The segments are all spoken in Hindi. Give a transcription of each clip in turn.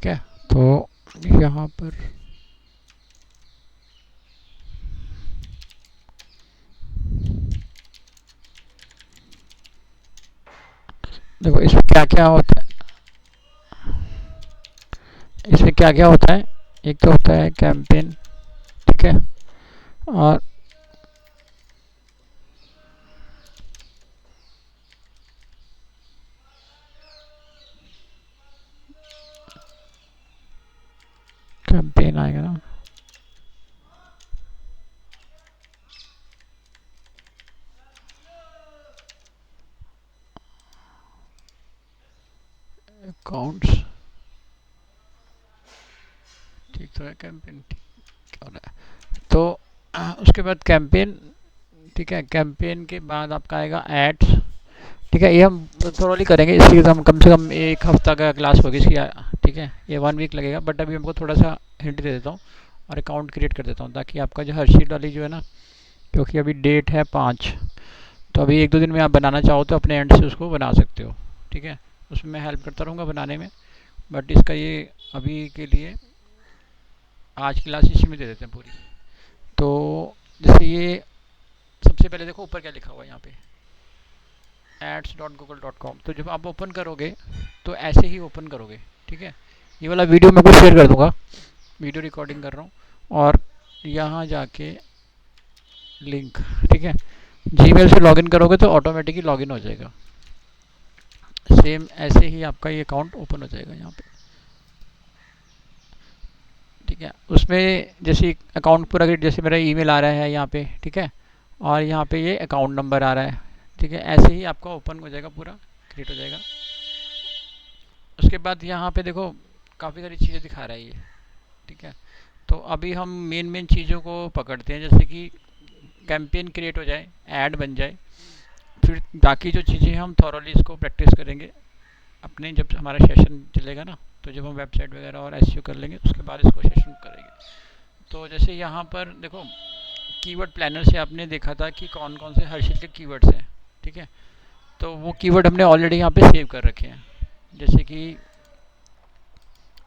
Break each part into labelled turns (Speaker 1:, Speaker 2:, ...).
Speaker 1: ठीक है। तो यहाँ पर देखो इसमें क्या क्या होता है, इसमें क्या क्या होता है। एक तो होता है कैंपेन, ठीक है। और कैंपेन आएगा ना, अकाउंट्स, ठीक तो है कैंपेन, ठीक क्या हो रहा है। तो उसके बाद कैंपेन, ठीक है। कैंपेन के बाद आपका आएगा एड्स, ठीक है। ये हम थोड़ी करेंगे, इसकी तो हम कम से कम एक हफ्ता का क्लास होगी इसकी, ठीक है। ये 1 वीक लगेगा, बट अभी हमको थोड़ा सा हिंट दे देता हूँ और अकाउंट क्रिएट कर देता हूँ, ताकि आपका जो हर्षीट वाली जो है ना, क्योंकि अभी डेट है 5, तो अभी 1-2 दिन में आप बनाना चाहो तो अपने एंड से उसको बना सकते हो, ठीक है। उसमें मैं हेल्प करता रहूँगा बनाने में, बट इसका ये अभी के लिए आज क्लास इसी में दे देते हैं पूरी। तो जैसे ये सबसे पहले देखो ऊपर क्या लिखा हुआ है यहाँ पे, ads.google.com। तो जब आप ओपन करोगे तो ऐसे ही ओपन करोगे, ठीक है। ये वाला वीडियो मैं कुछ शेयर कर दूंगा, वीडियो रिकॉर्डिंग कर रहा हूँ। और यहाँ जाके लिंक, ठीक है। जीमेल से लॉगिन करोगे तो ऑटोमेटिकली लॉगिन हो जाएगा, सेम ऐसे ही आपका ये अकाउंट ओपन हो जाएगा यहाँ पे, ठीक है। उसमें जैसे अकाउंट पूरा, जैसे मेरा ईमेल आ रहा है यहाँ पे, ठीक है। और यहाँ पे ये अकाउंट नंबर आ रहा है, ठीक है। ऐसे ही आपका ओपन हो जाएगा, पूरा क्रिएट हो जाएगा। उसके बाद यहाँ पे देखो काफ़ी सारी चीज़ें दिखा रहा है ये, ठीक है। तो अभी हम मेन मेन चीज़ों को पकड़ते हैं, जैसे कि कैंपेन क्रिएट हो जाए, ऐड बन जाए, फिर बाकी जो चीज़ें हम थॉरली इसको प्रैक्टिस करेंगे अपने, जब हमारा सेशन चलेगा ना, तो जब हम वेबसाइट वगैरह और एसईओ कर लेंगे उसके बाद इसको सेशन करेंगे। तो जैसे यहाँ पर देखो कीवर्ड प्लानर से आपने देखा था कि कौन कौन से हर्षिल के कीवर्ड्स हैं, ठीक है। तो वो कीवर्ड हमने ऑलरेडी यहाँ पे सेव कर रखे हैं। जैसे कि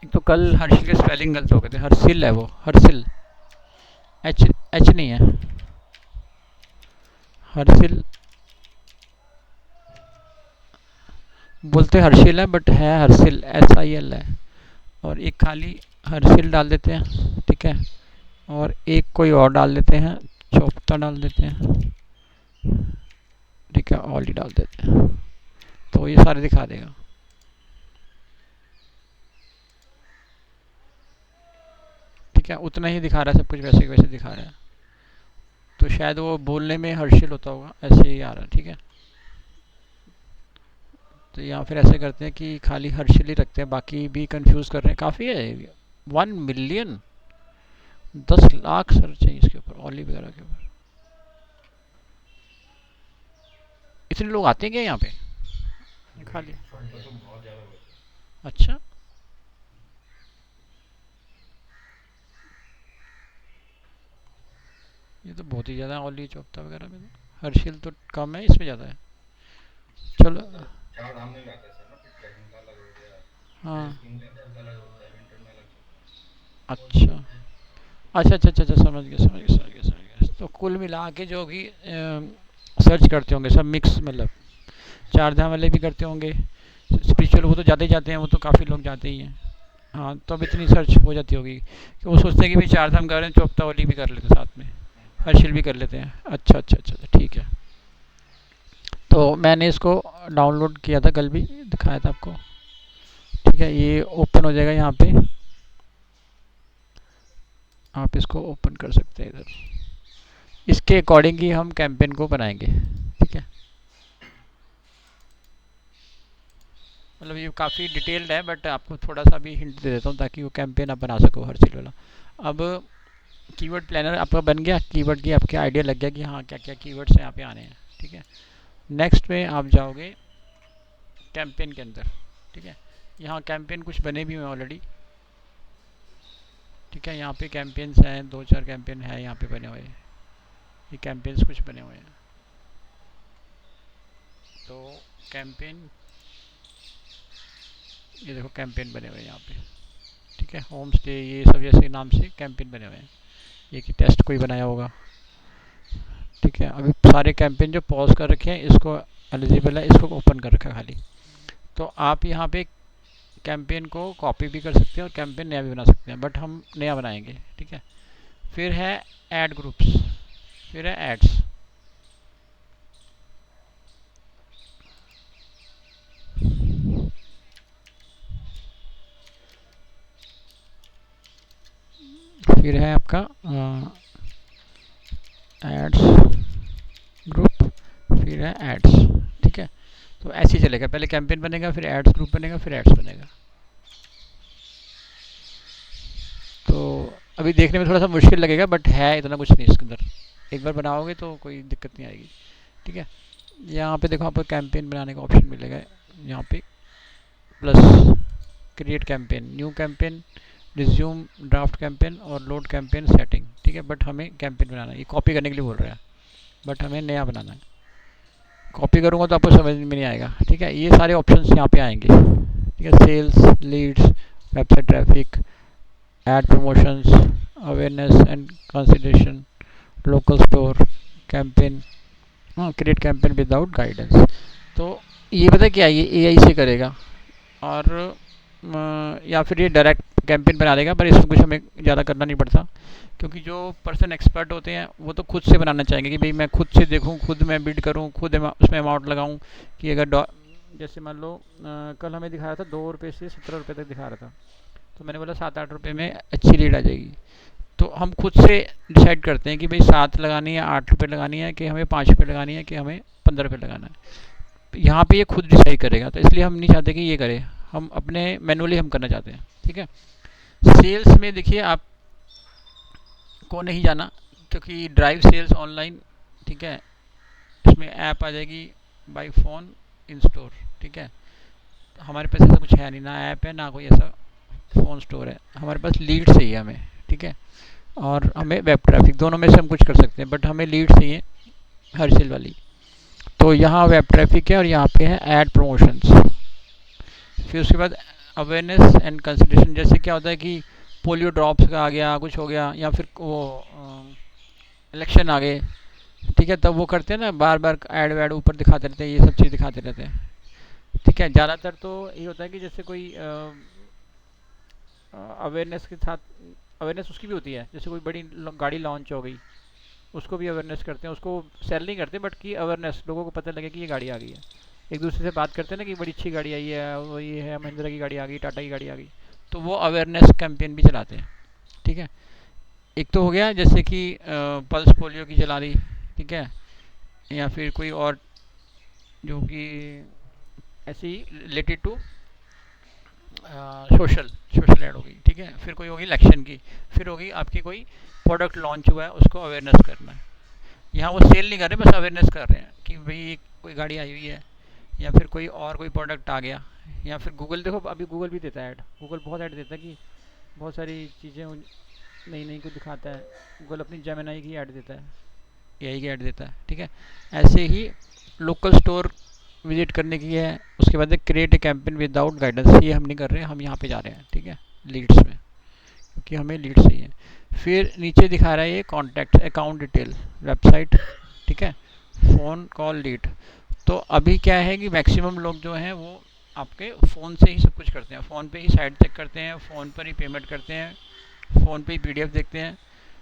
Speaker 1: एक तो कल हर्षिल के स्पेलिंग गलत हो गए थे, हर्षिल है वो, हर्षिल, एच एच नहीं है, हर्षिल बोलते हर्षिल है, बट है हर्षिल, SIL है। और एक खाली हर्षिल डाल देते हैं, ठीक है। और एक कोई और डाल देते हैं, चौपता डाल देते हैं, ठीक है। ऑल ही डाल देते हैं, तो ये सारे दिखा देगा, ठीक है। उतना ही दिखा रहा है, सब कुछ वैसे वैसे दिखा रहा है। तो शायद वो बोलने में हर्षिल होता होगा, ऐसे ही आ रहा है, ठीक है। तो यहाँ फिर ऐसे करते हैं कि खाली हर्षिल ही रखते हैं, बाकी भी कंफ्यूज कर रहे हैं, काफ़ी है। 1 मिलियन, 10 लाख सर्च चाहिए इसके ऊपर, ऑली वगैरह के ऊपर। इतने लोग आते हैं क्या यहाँ पे खाली? अच्छा, ये तो बहुत ही ज़्यादा, ऑली चौकता वगैरह में तो हर्षिल तो कम है, इसमें ज़्यादा है। चलो, हाँ, अच्छा अच्छा अच्छा अच्छा अच्छा, समझ गया समझ गया समझ गया समझ गया। तो कुल मिला के जो भी सर्च करते होंगे सब मिक्स, मतलब चार धाम वाले भी करते होंगे, स्पिरिचुअल वो तो जाते ही जाते हैं, वो तो काफ़ी लोग जाते ही हैं। हाँ, तो अब इतनी सर्च हो जाती होगी कि वो सोचते हैं कि भाई चार धाम कर रहे हैं, चौपता वाली भी कर लेते हैं साथ में, हर्षिल भी कर लेते हैं। अच्छा अच्छा अच्छा अच्छा, ठीक है। तो मैंने इसको डाउनलोड किया था, कल भी दिखाया था आपको, ठीक है। ये ओपन हो जाएगा यहाँ पे, आप इसको ओपन कर सकते हैं इधर। इसके अकॉर्डिंग ही हम कैंपेन को बनाएंगे, ठीक है। मतलब ये काफ़ी डिटेल्ड है, बट आपको थोड़ा सा भी हिंट दे देता हूँ ताकि वो कैंपेन आप बना सको हर चीज़ वाला। अब कीवर्ड प्लानर आपका बन गया, कीवर्ड की आपके आइडिया लग गया कि हाँ क्या क्या कीवर्ड्स यहाँ पे आने हैं, ठीक है। नेक्स्ट में आप जाओगे कैंपेन के अंदर, ठीक है। यहाँ कैंपेन कुछ बने भी हुए ऑलरेडी, ठीक है। यहाँ पे कैंपेन्स हैं, 2-4 कैंपेन है यहाँ पे बने हुए, ये कैंपेन्स कुछ बने हुए हैं। तो कैंपेन, ये देखो कैंपेन बने हुए हैं यहाँ पे, ठीक है, होम स्टे, ये सब जैसे नाम से कैंपेन बने हुए हैं। ये कि टेस्ट कोई बनाया होगा। ठीक है, अभी सारे कैंपेन जो पॉज कर रखे हैं इसको एलिजिबल है, इसको ओपन कर रखा है खाली। तो आप यहाँ पे कैंपेन को कॉपी भी कर सकते हैं और कैंपेन नया भी बना सकते हैं, बट हम नया बनाएंगे। ठीक है, फिर है ऐड ग्रुप्स, फिर है एड्स। फिर है आपका एड्स ग्रुप, फिर है एड्स। ठीक है, तो ऐसे ही चलेगा, पहले कैंपेन बनेगा, फिर एड्स ग्रुप बनेगा, फिर एड्स बनेगा। तो अभी देखने में थोड़ा सा मुश्किल लगेगा, बट है इतना कुछ नहीं इसके अंदर। एक बार बनाओगे तो कोई दिक्कत नहीं आएगी। ठीक है, यहाँ पे देखो आपको कैंपेन बनाने का ऑप्शन मिलेगा, यहाँ पे plus create campaign, new campaign, resume draft campaign और लोड कैंपेन सेटिंग। ठीक है, बट हमें कैंपेन बनाना है, ये कॉपी करने के लिए बोल रहा है, बट हमें नया बनाना है। कॉपी करूँगा तो आपको समझ में नहीं आएगा। ठीक है, ये सारे ऑप्शंस यहाँ पे आएंगे। ठीक है, sales, leads, website traffic, ad promotions, awareness and consideration, local store, campaign, create campaign without guidance. तो ये पता क्या है, ये एआई से करेगा, और या फिर ये डायरेक्ट कैंपेन बना देगा, पर इसमें कुछ हमें ज़्यादा करना नहीं पड़ता, क्योंकि जो पर्सन एक्सपर्ट होते हैं वो तो खुद से बनाना चाहेंगे कि भाई मैं खुद से देखूं, खुद मैं बिल्ड करूं, खुद उसमें अमाउंट लगाऊं। कि अगर जैसे मान लो कल हमें दिखा रहा था 2 रुपये से 17 रुपये तक दिखा रहा था, तो मैंने बोला 7-8 रुपये में अच्छी लीड आ जाएगी। तो हम खुद से डिसाइड करते हैं कि भाई 7 लगानी है, 8 रुपये लगानी है, कि हमें 5 रुपये लगानी है, कि हमें 15 रुपये लगाना है। यहाँ पे ये खुद डिसाइड करेगा, तो इसलिए हम नहीं चाहते कि ये करे, हम अपने मैनुअली हम करना चाहते हैं। ठीक है, सेल्स में देखिए आप को नहीं जाना, क्योंकि ड्राइव सेल्स ऑनलाइन। ठीक है, इसमें ऐप आ जाएगी बाय फ़ोन इन स्टोर। ठीक है, हमारे पास ऐसा कुछ है नहीं, ना ऐप है ना कोई ऐसा फ़ोन स्टोर है, हमारे पास लीड चाहिए हमें। ठीक है, और हमें वेब ट्रैफिक, दोनों में से हम कुछ कर सकते हैं, बट हमें लीड चाहिए हर सेल वाली। तो यहाँ वेब ट्रैफिक है और यहाँ पे है ऐड प्रमोशंस। फिर उसके बाद अवेयरनेस एंड कंसिडरेशन, जैसे क्या होता है कि पोलियो ड्रॉप्स का आ गया, कुछ हो गया, या फिर वो इलेक्शन आ गए। ठीक है, तब वो करते हैं ना, बार बार ऐड वैड ऊपर दिखाते रहते हैं, ये सब चीज़ दिखाते रहते हैं। ठीक है, ज़्यादातर तो ये होता है कि जैसे कोई अवेयरनेस के साथ, अवेयरनेस उसकी भी होती है, जैसे कोई बड़ी गाड़ी लॉन्च हो गई, उसको भी अवेयरनेस करते हैं, उसको सेल नहीं करते, बट की अवेयरनेस, लोगों को पता लगे कि ये गाड़ी आ गई है। एक दूसरे से बात करते हैं ना कि बड़ी अच्छी गाड़ी आई है, वो ये है, महिंद्रा की गाड़ी आ गई, टाटा की गाड़ी आ गई, तो वो अवेयरनेस कैंपेन भी चलाते हैं। ठीक है, एक तो हो गया जैसे कि पल्स पोलियो की चला रही। ठीक है, या फिर कोई और जो कि ऐसी related to social social ad होगी। ठीक है, फिर कोई होगी इलेक्शन की, फिर होगी आपकी कोई प्रोडक्ट लॉन्च हुआ है, उसको अवेयरनेस करना है। यहाँ वो सेल नहीं कर रहे, बस अवेयरनेस कर रहे हैं कि भाई कोई गाड़ी आई हुई है, या फिर कोई और कोई प्रोडक्ट आ गया। या फिर गूगल, देखो अभी गूगल भी देता है ऐड, गूगल बहुत ऐड देता है कि बहुत सारी चीज़ें नई नई को दिखाता है। गूगल अपनी जेमिनाई की ऐड देता है, एआई की ऐड देता है। ठीक है, ऐसे ही लोकल स्टोर विजिट करने की है। उसके बाद create a campaign without guidance, ये हम नहीं कर रहे हैं, हम यहाँ पे जा रहे हैं। ठीक है, लीड्स में, क्योंकि हमें लीड्स चाहिए। फिर नीचे दिखा रहा है ये कॉन्टैक्ट, अकाउंट डिटेल, वेबसाइट। ठीक है, फ़ोन कॉल, लीड। तो अभी क्या है कि मैक्सिमम लोग जो हैं वो आपके फ़ोन से ही सब कुछ करते हैं, फ़ोन पे ही साइट चेक करते हैं, फ़ोन पर ही पेमेंट करते हैं, फ़ोन पे ही पीडीएफ देखते हैं।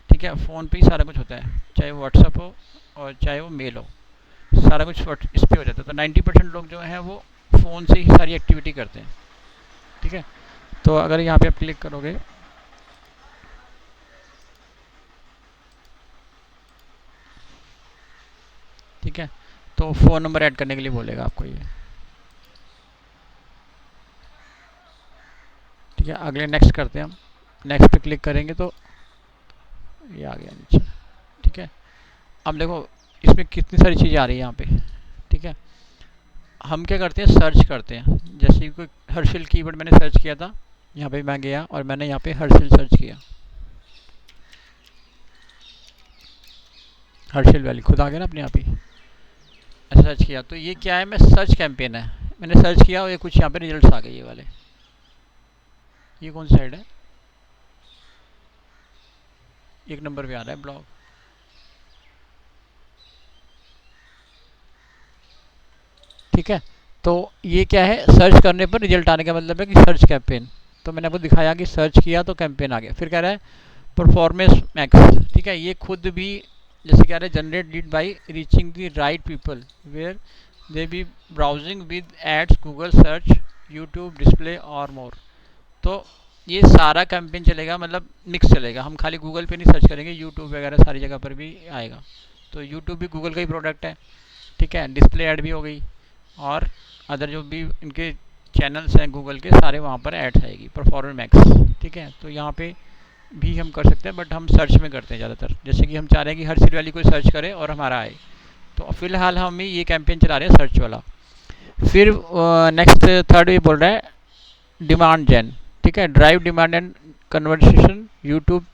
Speaker 1: ठीक है, फ़ोन पे ही सारा कुछ होता है, चाहे वो व्हाट्सअप हो और चाहे वो मेल हो, सारा कुछ इस पर हो जाता है। तो 90% लोग जो हैं वो फ़ोन से ही सारी एक्टिविटी करते हैं। ठीक है, तो अगर यहाँ पे आप क्लिक करोगे, ठीक है, तो फ़ोन नंबर ऐड करने के लिए बोलेगा आपको ये। ठीक है, अगले नेक्स्ट करते हैं हम। नेक्स्ट पे क्लिक करेंगे तो ये आ गया नीचे। ठीक है, अब देखो इसमें कितनी सारी चीज़ें आ रही है यहाँ पे। ठीक है, हम क्या करते हैं, सर्च करते हैं। जैसे कोई हर्षिल कीवर्ड मैंने सर्च किया था, यहाँ पे मैं गया और मैंने यहाँ पे हर्षिल सर्च किया, हर्षिल वैली खुद आ गया ना अपने आप ही। ऐसा सर्च किया तो ये क्या है, मैं सर्च कैंपेन है, मैंने सर्च किया और ये कुछ यहाँ पे रिजल्ट्स आ गए, ये वाले। ये कौन सी साइड है, एक नंबर पे आ रहा है ब्लॉग। ठीक है, तो ये क्या है, सर्च करने पर रिजल्ट आने का मतलब है कि सर्च कैंपेन। तो मैंने आपको दिखाया कि सर्च किया तो कैंपेन आ गया। फिर कह रहा है परफॉर्मेंस मैक्स। ठीक है, ये खुद भी जैसे कह रहे हैं generate lead by reaching the right people where they be browsing with ads Google search YouTube display और मोर। तो ये सारा कैंपेन चलेगा, मतलब मिक्स चलेगा। हम खाली गूगल पे नहीं सर्च करेंगे, यूट्यूब वगैरह सारी जगह पर भी आएगा। तो यूट्यूब भी गूगल का ही प्रोडक्ट है। ठीक है, डिस्प्ले ऐड भी हो गई, और अदर जो भी इनके चैनल्स हैं गूगल के सारे वहाँ पर ऐड्स आएगी परफॉर्मेंस मैक्स। ठीक है, तो यहाँ पे भी हम कर सकते हैं, बट हम सर्च में करते हैं ज़्यादातर। जैसे कि हम चाह रहे हैं कि हर सील वैली कोई सर्च करे और हमारा आए, तो फिलहाल हम ये कैंपेन चला रहे हैं सर्च वाला। फिर नेक्स्ट थर्ड ये बोल रहा है डिमांड जेन। ठीक है, drive demand and conversation YouTube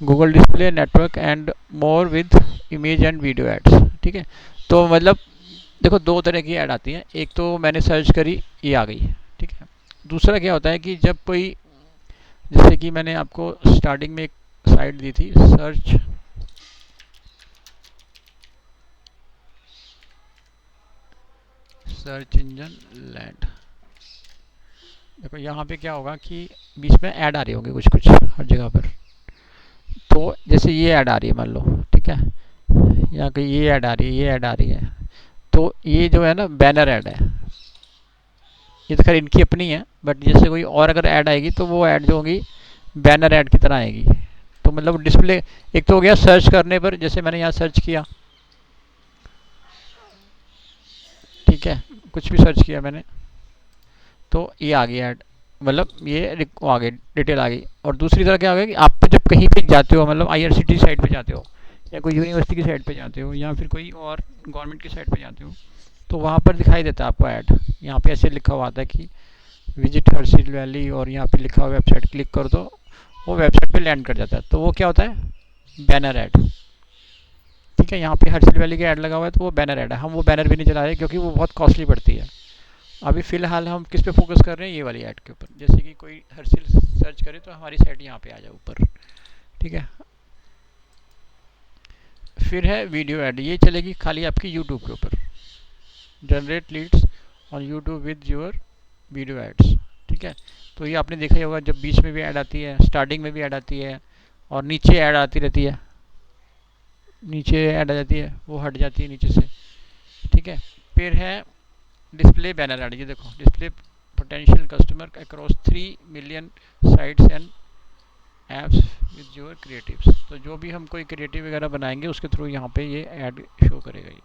Speaker 1: Google display network and more with image and video ads. ठीक है, तो मतलब देखो दो तरह की ऐड आती है। एक तो मैंने सर्च करी, ये आ गई। ठीक है, दूसरा क्या होता है कि जब कोई, जैसे कि मैंने आपको स्टार्टिंग में एक साइट दी थी सर्च इंजन लैंड। देखो यहाँ पे क्या होगा कि बीच में ऐड आ रही होगी कुछ कुछ हर जगह पर। तो जैसे ये ऐड आ रही है मान लो, ठीक है, यहाँ की ये ऐड आ रही है, ये ऐड आ रही है। तो ये जो है ना बैनर ऐड है। ये तो खैर इनकी अपनी है, बट जैसे कोई और अगर ऐड आएगी तो वो ऐड जो होगी बैनर ऐड की तरह आएगी। तो मतलब डिस्प्ले, एक तो हो गया सर्च करने पर, जैसे मैंने यहाँ सर्च किया, ठीक है, कुछ भी सर्च किया मैंने, तो ये आ गई ऐड, मतलब ये आ गई डिटेल आ गई। और दूसरी तरह क्या हो गया कि आप जब कहीं पे जाते हो, मतलब आईआरसीटी साइट पे जाते हो, या कोई यूनिवर्सिटी की साइट पे जाते हो, या फिर कोई और गवर्नमेंट की साइट पे जाते हो, तो वहाँ पर दिखाई देता है आपको ऐड। यहाँ पे ऐसे लिखा हुआ आता है कि विजिट हर्सिल वैली, और यहाँ पे लिखा हुआ वेबसाइट, क्लिक कर दो, वो वेबसाइट पे लैंड कर जाता है। तो वो क्या होता है, बैनर ऐड। ठीक है, यहाँ पे हर्सिल वैली का ऐड लगा हुआ है, तो वो बैनर ऐड है। हम वो बैनर भी नहीं चला रहे क्योंकि वो बहुत कॉस्टली पड़ती है। अभी फ़िलहाल हम किस पे फोकस कर रहे हैं, ये वाली ऐड के ऊपर। जैसे कि कोई हर्सिल सर्च करे तो हमारी साइट यहाँ पे आ जाए ऊपर। ठीक है, फिर है वीडियो ऐड, ये चलेगी खाली आपकी यूट्यूब के ऊपर। Generate leads on YouTube with your video ads. ठीक है, तो ये आपने देखा ही होगा, जब बीच में भी ऐड आती है, स्टार्टिंग में भी ऐड आती है, और नीचे ऐड आती रहती है, नीचे ऐड आ जाती है, वो हट जाती है नीचे से। ठीक है, फिर है डिस्प्ले बैनर ऐड। ये देखो, display potential customer across 3 million sites and apps with your creatives. तो जो भी हम कोई क्रिएटिव वगैरह बनाएंगे उसके थ्रू यहाँ पे ये ऐड शो करेगा ये।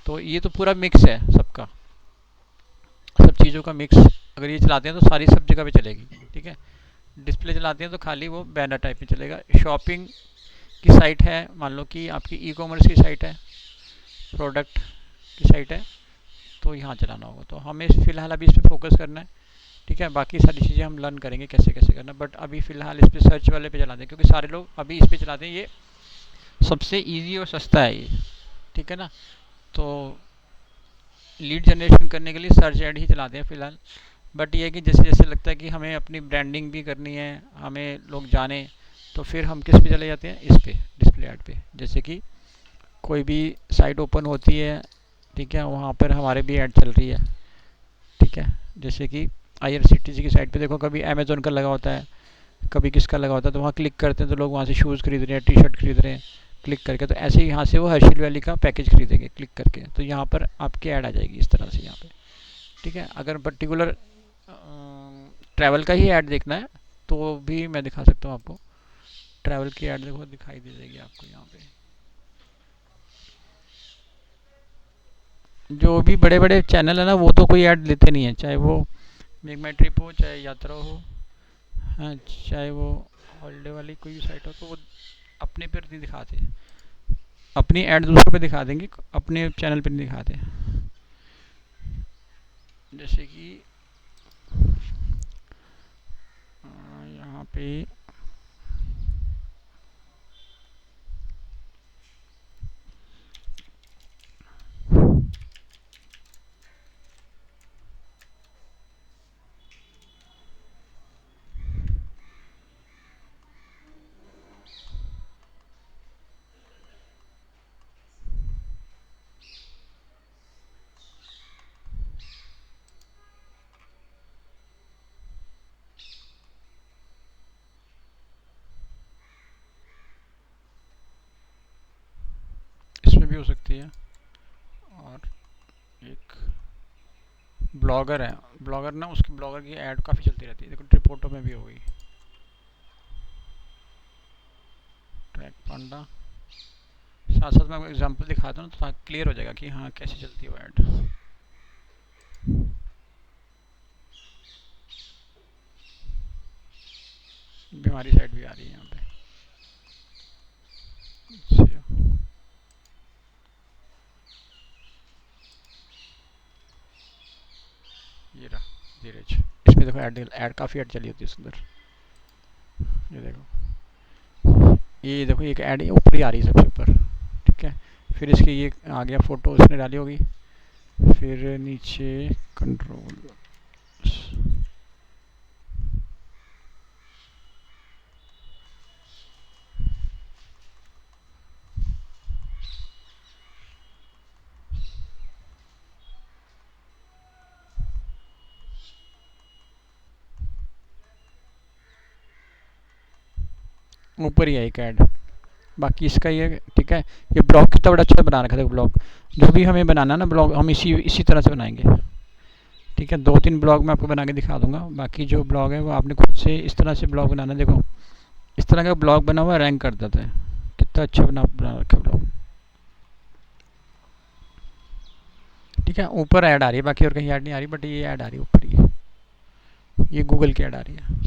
Speaker 1: तो ये तो पूरा मिक्स है सबका, सब चीज़ों का मिक्स। अगर ये चलाते हैं तो सारी सब जगह पे चलेगी। ठीक है, डिस्प्ले चलाते हैं तो खाली वो बैनर टाइप में चलेगा। शॉपिंग की साइट है, मान लो कि आपकी ई कॉमर्स की साइट है, प्रोडक्ट की साइट है, तो यहाँ चलाना होगा। तो हमें फ़िलहाल अभी इस पर फोकस करना है। ठीक है, बाकी सारी चीज़ें हम लर्न करेंगे कैसे कैसे करना, बट अभी फ़िलहाल इस पर सर्च वाले पे चलाते हैं, क्योंकि सारे लोग अभी इस पर चलाते हैं। ये सबसे ईजी और सस्ता है ये। ठीक है ना, तो लीड जनरेशन करने के लिए सर्च ऐड ही चलाते हैं फ़िलहाल। बट ये है कि जैसे जैसे लगता है कि हमें अपनी ब्रांडिंग भी करनी है, हमें लोग जाने, तो फिर हम किस पे चले जाते हैं, इस पे डिस्प्ले ऐड पे। जैसे कि कोई भी साइट ओपन होती है, ठीक है, वहाँ पर हमारे भी ऐड चल रही है। ठीक है, जैसे कि आईआरसीटीसी की साइट पे देखो, कभी अमेज़ोन का लगा होता है, कभी किसका लगा होता है, तो वहाँ क्लिक करते हैं तो लोग वहाँ से शूज़ खरीद रहे हैं, टी शर्ट खरीद रहे हैं क्लिक करके। तो ऐसे ही यहाँ से वो हर्षिल वैली का पैकेज खरीदेंगे क्लिक करके, तो यहाँ पर आपकी ऐड आ जाएगी इस तरह से यहाँ पे। ठीक है, अगर पर्टिकुलर ट्रैवल का ही ऐड देखना है तो भी मैं दिखा सकता हूँ आपको। ट्रैवल की ऐड देखो, दिखाई दे जाएगी आपको यहाँ पे। जो भी बड़े बड़े चैनल है ना, वो तो कोई ऐड लेते नहीं है, चाहे वो मेक माई ट्रिप हो, चाहे यात्रा हो, हाँ, चाहे वो हॉलीडे वाली कोई भी साइट हो, तो वो अपने पर नहीं दिखाते। अपनी ऐड दूसरों पे दिखा देंगे, अपने चैनल पे नहीं दिखाते। जैसे कि यहाँ पे भी हो सकती है। और एक ब्लॉगर है, ब्लॉगर ना, उसकी ब्लॉगर की ऐड काफ़ी चलती रहती है। देखो ट्रिपोटो में भी हो गई, ट्रैक पांडा। साथ साथ मैं आपको एग्जांपल दिखाता हूँ तो ताकि क्लियर हो जाएगा कि हाँ कैसे चलती है वो ऐड। भी हमारी साइड भी आ रही है यहाँ पे। अच्छा, ये रहा धीरज। इसमें देखो ऐड काफ़ी ऐड चली होती है सुंदर। ये देखो, ये देखो एक ऐड ऊपर ही आ रही है सबसे ऊपर, ठीक है। फिर इसकी ये आ गया फ़ोटो उसने डाली होगी, फिर नीचे कंट्रोल, ऊपर ही है एक ऐड। बाकी इसका ये, ठीक है। ये ब्लॉग कितना बड़ा अच्छा बना रखा है ब्लॉग। जो भी हमें बनाना है ना ब्लॉग, हम इसी इसी तरह से बनाएंगे, ठीक है। 2-3 ब्लॉग मैं आपको बना के दिखा दूंगा। बाकी जो ब्लॉग है वो आपने खुद से इस तरह से ब्लॉग बनाना। देखो इस तरह का ब्लॉग बना हुआ रैंक कर देता है। कितना अच्छा बना रखा है ब्लॉग, ठीक है। ऊपर ऐड आ रही है, बाकी और कहीं ऐड नहीं आ रही, बट ये ऐड आ रही है ऊपर ही। ये गूगल की ऐड आ रही है,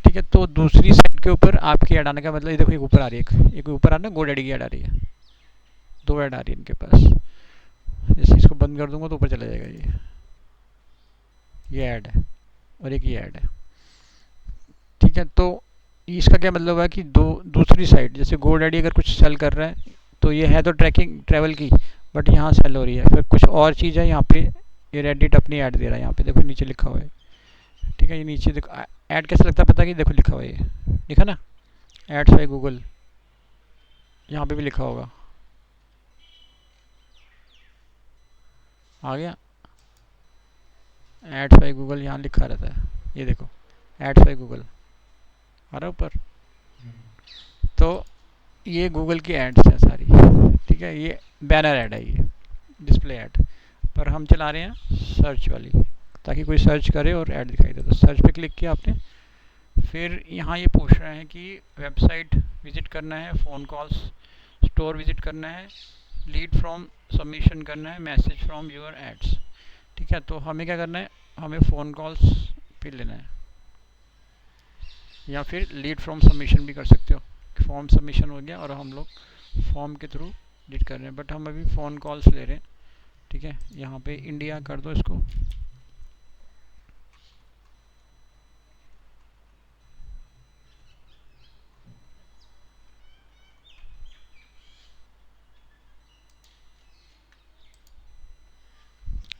Speaker 1: ठीक है। तो दूसरी साइड के ऊपर आपकी ऐड आने का मतलब, ये देखो एक ऊपर आ रही है, एक ऊपर आ रहा है गोडैडी की ऐड आ रही है। 2 ऐड आ रही है इनके पास। जैसे इसको बंद कर दूंगा तो ऊपर चला जाएगा। ये ऐड है और एक ये ऐड है, ठीक है। तो इसका क्या मतलब है कि दूसरी साइड जैसे गोडैडी अगर कुछ सेल कर रहा है तो ये है तो ट्रैकिंग ट्रैवल की, बट यहाँ सेल हो रही है। फिर कुछ और चीज़ है यहाँ पे, ये रेडिट अपनी ऐड दे रहा है। यहाँ पे देखो नीचे लिखा हुआ है, ठीक है। ये नीचे देखो ऐड कैसे लगता है पता है कि देखो लिखा हुआ है, ये लिखा ना, एड्स बाय गूगल। यहाँ पे भी लिखा होगा, आ गया एड्स बाय गूगल, यहाँ लिखा रहता है। ये देखो एड्स बाय गूगल आ रहा है ऊपर। तो ये गूगल की एड्स है सारी, ठीक है। ये बैनर ऐड है, ये डिस्प्ले ऐड। पर हम चला रहे हैं सर्च वाली, ताकि कोई सर्च करे और ऐड दिखाई दे। तो सर्च पे क्लिक किया आपने। फिर यहाँ ये पूछ रहे हैं कि वेबसाइट विजिट करना है, फ़ोन कॉल्स, स्टोर विजिट करना है, लीड फ्रॉम सबमिशन करना है, मैसेज फ्रॉम योर एड्स, ठीक है। तो हमें क्या करना है, हमें फ़ोन कॉल्स पे लेना है, या फिर लीड फ्रॉम सबमिशन भी कर सकते हो। फॉर्म सबमिशन हो गया और हम लोग फॉर्म के थ्रू लीड कर रहे हैं, बट हम अभी फ़ोन कॉल्स ले रहे हैं, ठीक है। यहाँ पे इंडिया कर दो इसको,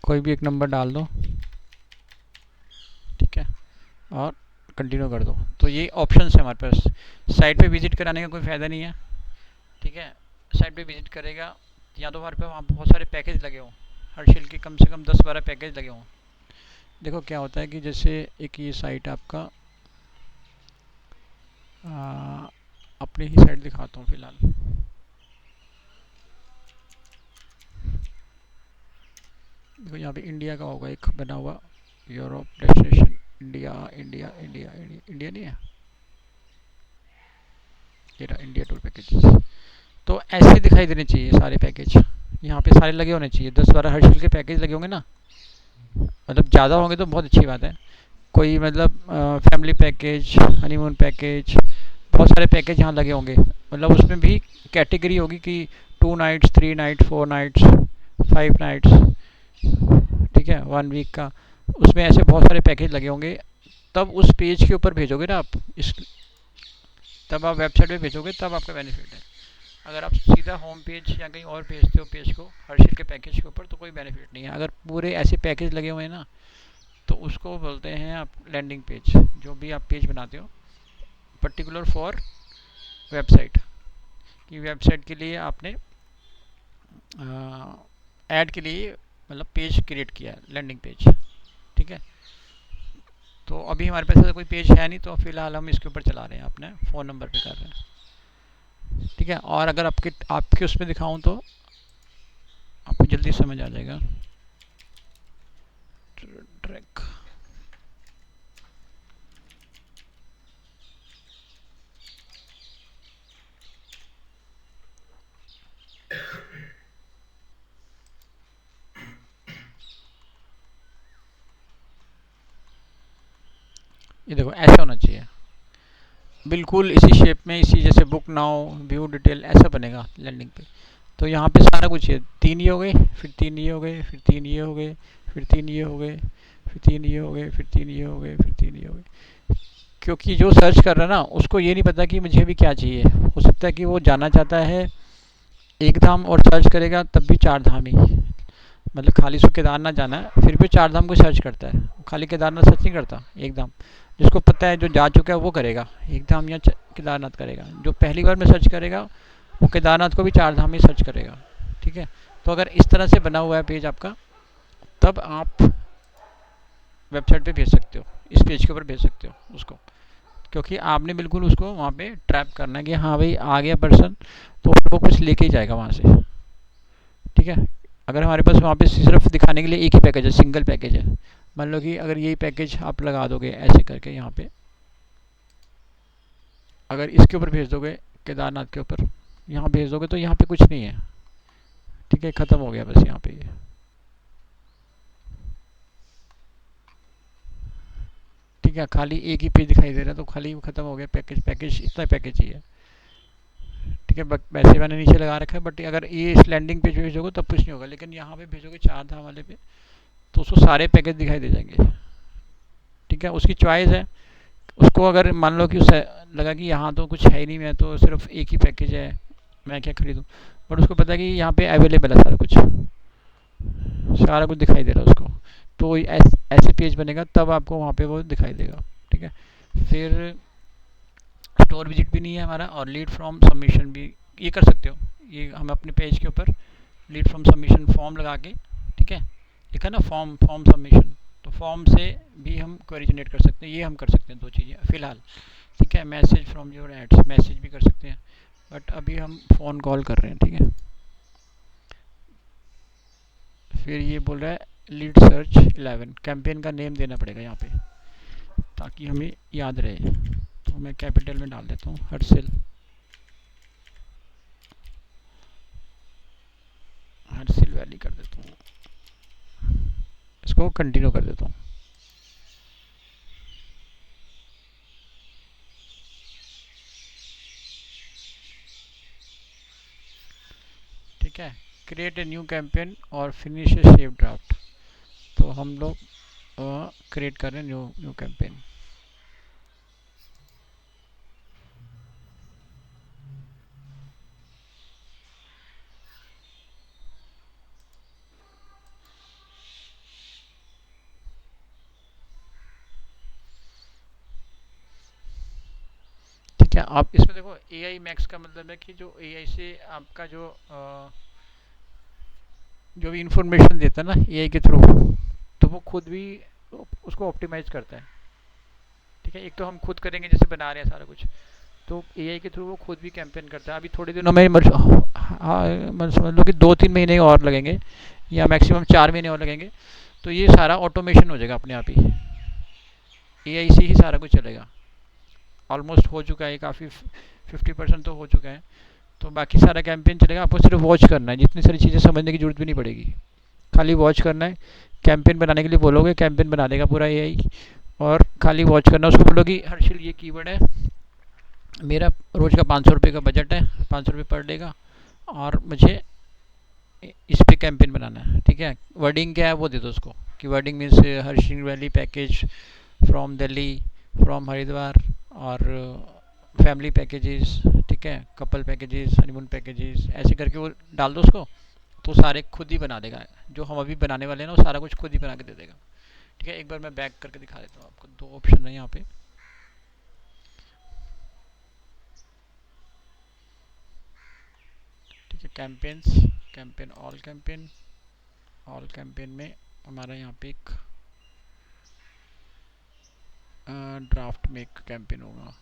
Speaker 1: कोई भी एक नंबर डाल दो, ठीक है, और कंटिन्यू कर दो। तो ये ऑप्शन है हमारे पास। साइट पे विजिट कराने का कोई फ़ायदा नहीं है, ठीक है। साइट पे विजिट करेगा या तो हमारे पे वहाँ बहुत सारे पैकेज लगे हों, हर शेल के कम से कम 10-12 पैकेज लगे हों। देखो क्या होता है कि जैसे एक ये साइट आपका, अपनी ही साइट दिखाता हूँ फ़िलहाल। देखो यहाँ पे इंडिया का होगा एक बना हुआ, Europe destination India, India India India, India नहीं है ये रहा, इंडिया टूर पैकेजेस। तो ऐसे दिखाई देने चाहिए सारे पैकेज, यहाँ पे सारे लगे होने चाहिए। 10-12 हर शेल के पैकेज लगे होंगे ना, मतलब ज़्यादा होंगे तो बहुत अच्छी बात है। कोई मतलब फैमिली पैकेज, हनीमून पैकेज, बहुत सारे पैकेज यहाँ लगे होंगे। मतलब उसमें भी कैटेगरी होगी कि 2 नाइट्स, 3 नाइट्स, 4 नाइट्स, 5 नाइट्स, ठीक है, 1 वीक का। उसमें ऐसे बहुत सारे पैकेज लगे होंगे। तब उस पेज के ऊपर भेजोगे ना आप इस, तब आप वेबसाइट पे भेजोगे तब आपका बेनिफिट है। अगर आप सीधा होम पेज या कहीं और भेजते हो पेज को हर्षिल के पैकेज के ऊपर तो कोई बेनिफिट नहीं है। अगर पूरे ऐसे पैकेज लगे हुए हैं ना तो उसको बोलते हैं आप लैंडिंग पेज। जो भी आप पेज बनाते हो पर्टिकुलर फॉर वेबसाइट, कि वेबसाइट के लिए आपने ऐड के लिए मतलब पेज क्रिएट किया है, लैंडिंग पेज, ठीक है। तो अभी हमारे पास ऐसा कोई पेज है नहीं, तो फिलहाल हम इसके ऊपर चला रहे हैं, अपने फ़ोन नंबर पे कर रहे हैं। ठीक है। और अगर आपके आपके उसमें दिखाऊं तो आपको जल्दी समझ आ जाएगा। ट्रैक, ये देखो ऐसा होना चाहिए, बिल्कुल इसी शेप में, इसी जैसे बुक नाउ व्यू डिटेल ऐसा बनेगा लैंडिंग पे। तो यहाँ पे सारा कुछ है, तीन ये हो गए, फिर तीन ये हो गए, फिर तीन ये हो गए, फिर तीन ये हो गए, फिर तीन ये हो गए, फिर तीन ये हो गए, फिर तीन ये हो गए। क्योंकि जो सर्च कर रहा है ना उसको ये नहीं पता कि मुझे भी क्या चाहिए, हो सकता है कि वो जानना चाहता है एक धाम और सर्च करेगा तब भी चार धाम ही, मतलब खाली उसको केदारनाथ जाना है फिर भी चार धाम को सर्च करता है, खाली केदारनाथ सर्च नहीं करता, एक धाम। जिसको पता है जो जा चुका है वो करेगा एक धाम या केदारनाथ करेगा, जो पहली बार में सर्च करेगा वो केदारनाथ को भी चार धाम ही सर्च करेगा। ठीक है। तो अगर इस तरह से बना हुआ है पेज आपका, तब आप वेबसाइट पे भेज सकते हो, इस पेज के ऊपर भेज सकते हो उसको। क्योंकि आपने बिल्कुल उसको वहाँ पे ट्रैप करना है कि हाँ भाई आ गया पर्सन, तो वो कुछ लेके ही जाएगा वहाँ से। ठीक है। अगर हमारे पास वहाँ पे सिर्फ दिखाने के लिए एक ही पैकेज है, सिंगल पैकेज है, मान लो कि अगर यही पैकेज आप लगा दोगे ऐसे करके यहाँ पे, अगर इसके ऊपर भेज दोगे केदारनाथ के ऊपर, यहाँ भेज दोगे तो यहाँ पे कुछ नहीं है। ठीक है, ख़त्म हो गया बस यहाँ पे ये। ठीक है, खाली एक ही पेज दिखाई दे रहा है तो खाली वो ख़त्म हो गया, पैकेज पैकेज इतना पैकेज ही है। ठीक है, वैसे मैंने नीचे लगा रखा है, बट अगर ये इस लैंडिंग पेज पे भेजोगे तब कुछ नहीं होगा, लेकिन यहाँ पे भेजोगे चार धाम वाले पे तो उसको सारे पैकेज दिखाई दे जाएंगे। ठीक है, उसकी चॉइस है। उसको अगर मान लो कि उसे लगा कि यहाँ तो कुछ है ही नहीं, मैं तो सिर्फ एक ही पैकेज है, मैं क्या खरीदूँ, बट उसको पता है कि यहाँ पे अवेलेबल है सारा कुछ, सारा कुछ दिखाई दे रहा है उसको, तो ऐसे पेज बनेगा तब आपको वहाँ पे वो दिखाई देगा। ठीक है। फिर स्टोर विजिट भी नहीं है हमारा, और लीड फ्रॉम सबमिशन भी ये कर सकते हो, ये हम अपने पेज के ऊपर लीड फ्रॉम सबमिशन फॉर्म लगा के, ठीक है, लिखा ना फॉर्म फॉर्म सबमिशन, तो फॉर्म से भी हम क्वेरी जनरेट कर सकते हैं, ये हम कर सकते हैं दो चीज़ें फ़िलहाल। ठीक है, message from your ads, message भी कर सकते हैं, बट अभी हम फ़ोन कॉल कर रहे हैं। ठीक है। फिर ये बोल रहा है लीड सर्च 11, कैंपेन का नेम देना पड़ेगा यहाँ पे ताकि हमें याद रहे, तो मैं कैपिटल में डाल देता हूँ हर्षिल, हर्षिल वैली कर देता हूँ, इसको कंटिन्यू कर देता हूँ। ठीक है, क्रिएट ए न्यू कैंपेन और फिनिश ए सेव ड्राफ्ट, तो हम लोग क्रिएट कर रहे हैं न्यू न्यू कैंपेन। ठीक है, आप इसमें देखो ए आई मैक्स का मतलब है कि जो ए आई से आपका जो भी इंफॉर्मेशन देता है ना ए आई के थ्रू, तो वो खुद भी उसको ऑप्टिमाइज करता है। ठीक है, एक तो हम खुद करेंगे जैसे बना रहे हैं सारा कुछ, तो एआई के थ्रू वो खुद भी कैंपेन करता है। अभी थोड़े दिनों में समझ लो कि 2-3 महीने और लगेंगे, या मैक्सिमम 4 महीने और लगेंगे, तो ये सारा ऑटोमेशन हो जाएगा अपने आप ही, एआई से ही सारा कुछ चलेगा। ऑलमोस्ट हो चुका है काफ़ी, 50% तो हो चुका है, तो बाकी सारा कैंपेन चलेगा, आपको सिर्फ वॉच करना है, जितनी सारी चीज़ें समझने की जरूरत भी नहीं पड़ेगी, खाली वॉच करना है। कैंपेन बनाने के लिए बोलोगे, कैंपेन बना देगा पूरा एआई, और खाली वॉच करना, उसको बोलो कि हर्षिल ये कीवर्ड है, मेरा रोज़ का 500 रुपये का बजट है, 500 रुपये पर डे का, और मुझे इस पे कैंपेन बनाना है। ठीक है, वर्डिंग क्या है वो दे दो उसको, कि wording means Harshil valley package from Delhi, from Haridwar, और फैमिली पैकेजेस, ठीक है, कपल पैकेजेस, हनीमून पैकेजेस, ऐसे करके वो डाल दो उसको, तो सारे खुद ही बना देगा, जो हम अभी बनाने वाले हैं ना वो सारा कुछ खुद ही बना के दे देगा। ठीक है, एक बार मैं बैक करके दिखा देता हूँ आपको, दो ऑप्शन है यहाँ पे। ठीक है, campaigns, campaign all campaign, all campaign में हमारा यहाँ पे एक ड्राफ्ट में एक कैंपेन होगा।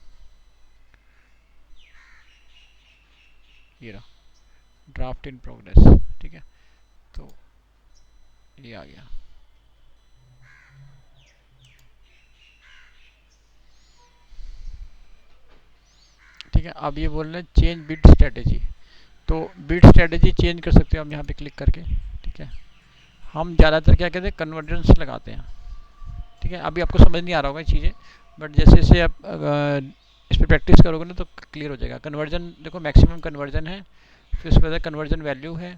Speaker 1: ये रहा ड्राफ्ट इन प्रोग्रेस, ठीक है। तो ये आ गया। ठीक है, अब ये बोल रहे हैं चेंज बिड स्ट्रेटेजी। तो बिड स्ट्रेटेजी चेंज कर सकते हो हम यहाँ पे क्लिक करके, ठीक है। हम ज़्यादातर क्या कहते हैं, कन्वर्जेंस लगाते हैं, ठीक है। अभी आपको समझ नहीं आ रहा होगा ये चीज़ें, बट जैसे जैसे आप इस पर प्रैक्टिस करोगे ना तो क्लियर हो जाएगा। कन्वर्जन देखो, मैक्सिमम कन्वर्जन है, फिर उसके बाद कन्वर्जन वैल्यू है,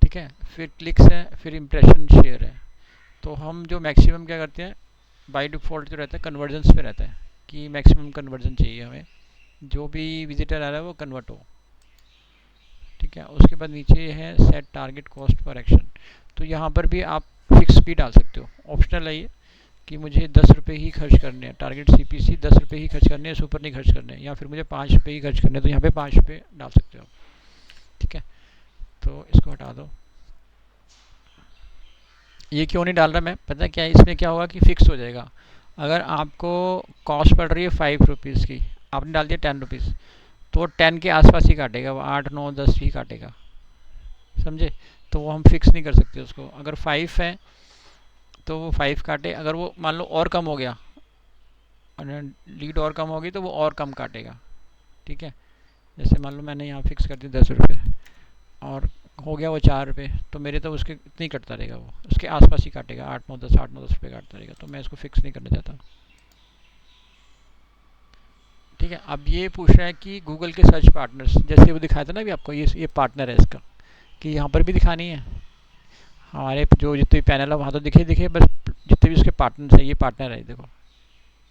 Speaker 1: ठीक है, फिर क्लिक्स है, फिर इम्प्रेशन शेयर है। तो हम जो मैक्सिमम क्या करते हैं, बाय डिफ़ॉल्ट जो रहता है कन्वर्जन्स पे रहता है कि मैक्सिमम कन्वर्जन चाहिए हमें, जो भी विजिटर आ रहा है वो कन्वर्ट हो, ठीक है। उसके बाद नीचे है set target cost per action. तो यहाँ पर भी आप फिक्स भी डाल सकते हो, ऑप्शनल है ये कि मुझे 10 रुपये ही खर्च करने हैं, टारगेट CPC 10 रुपये ही खर्च करने हैं, इससे ऊपर नहीं खर्च करने हैं, या फिर मुझे 5 रुपये ही खर्च करने हैं, तो यहाँ पे 5 रुपये डाल सकते हो, ठीक है। तो इसको हटा दो। ये क्यों नहीं डाल रहा मैं, पता है क्या है, इसमें क्या होगा कि फिक्स हो जाएगा। अगर आपको कॉस्ट पड़ रही है 5 रुपीज़ की, आपने डाल दिया 10 रुपीज़, तो 10 के आसपास ही काटेगा, वो 8 9 10 ही काटेगा, समझे। तो वो हम फिक्स नहीं कर सकते उसको। अगर 5 है तो वो 5 काटे, अगर वो मान लो और कम हो गया, लीड और कम होगी तो वो और कम काटेगा, ठीक है। जैसे मान लो मैंने यहाँ फिक्स कर दी 10 रुपये और हो गया वो 4 रुपये, तो मेरे तो उसके इतना ही कटता रहेगा, वो उसके आसपास ही काटेगा, 8 9 10 रुपये काटता रहेगा, तो मैं इसको फिक्स नहीं करना चाहता, ठीक है। अब ये पूछ रहा है कि गूगल के सर्च पार्टनर्स, जैसे वो दिखाया था ना अभी आपको, ये पार्टनर है इसका, कि यहाँ पर भी दिखानी है हमारे जो जितने भी पैनल है वहाँ तो दिखे दिखे, बस जितने भी उसके पार्टनर्स हैं, ये पार्टनर है, देखो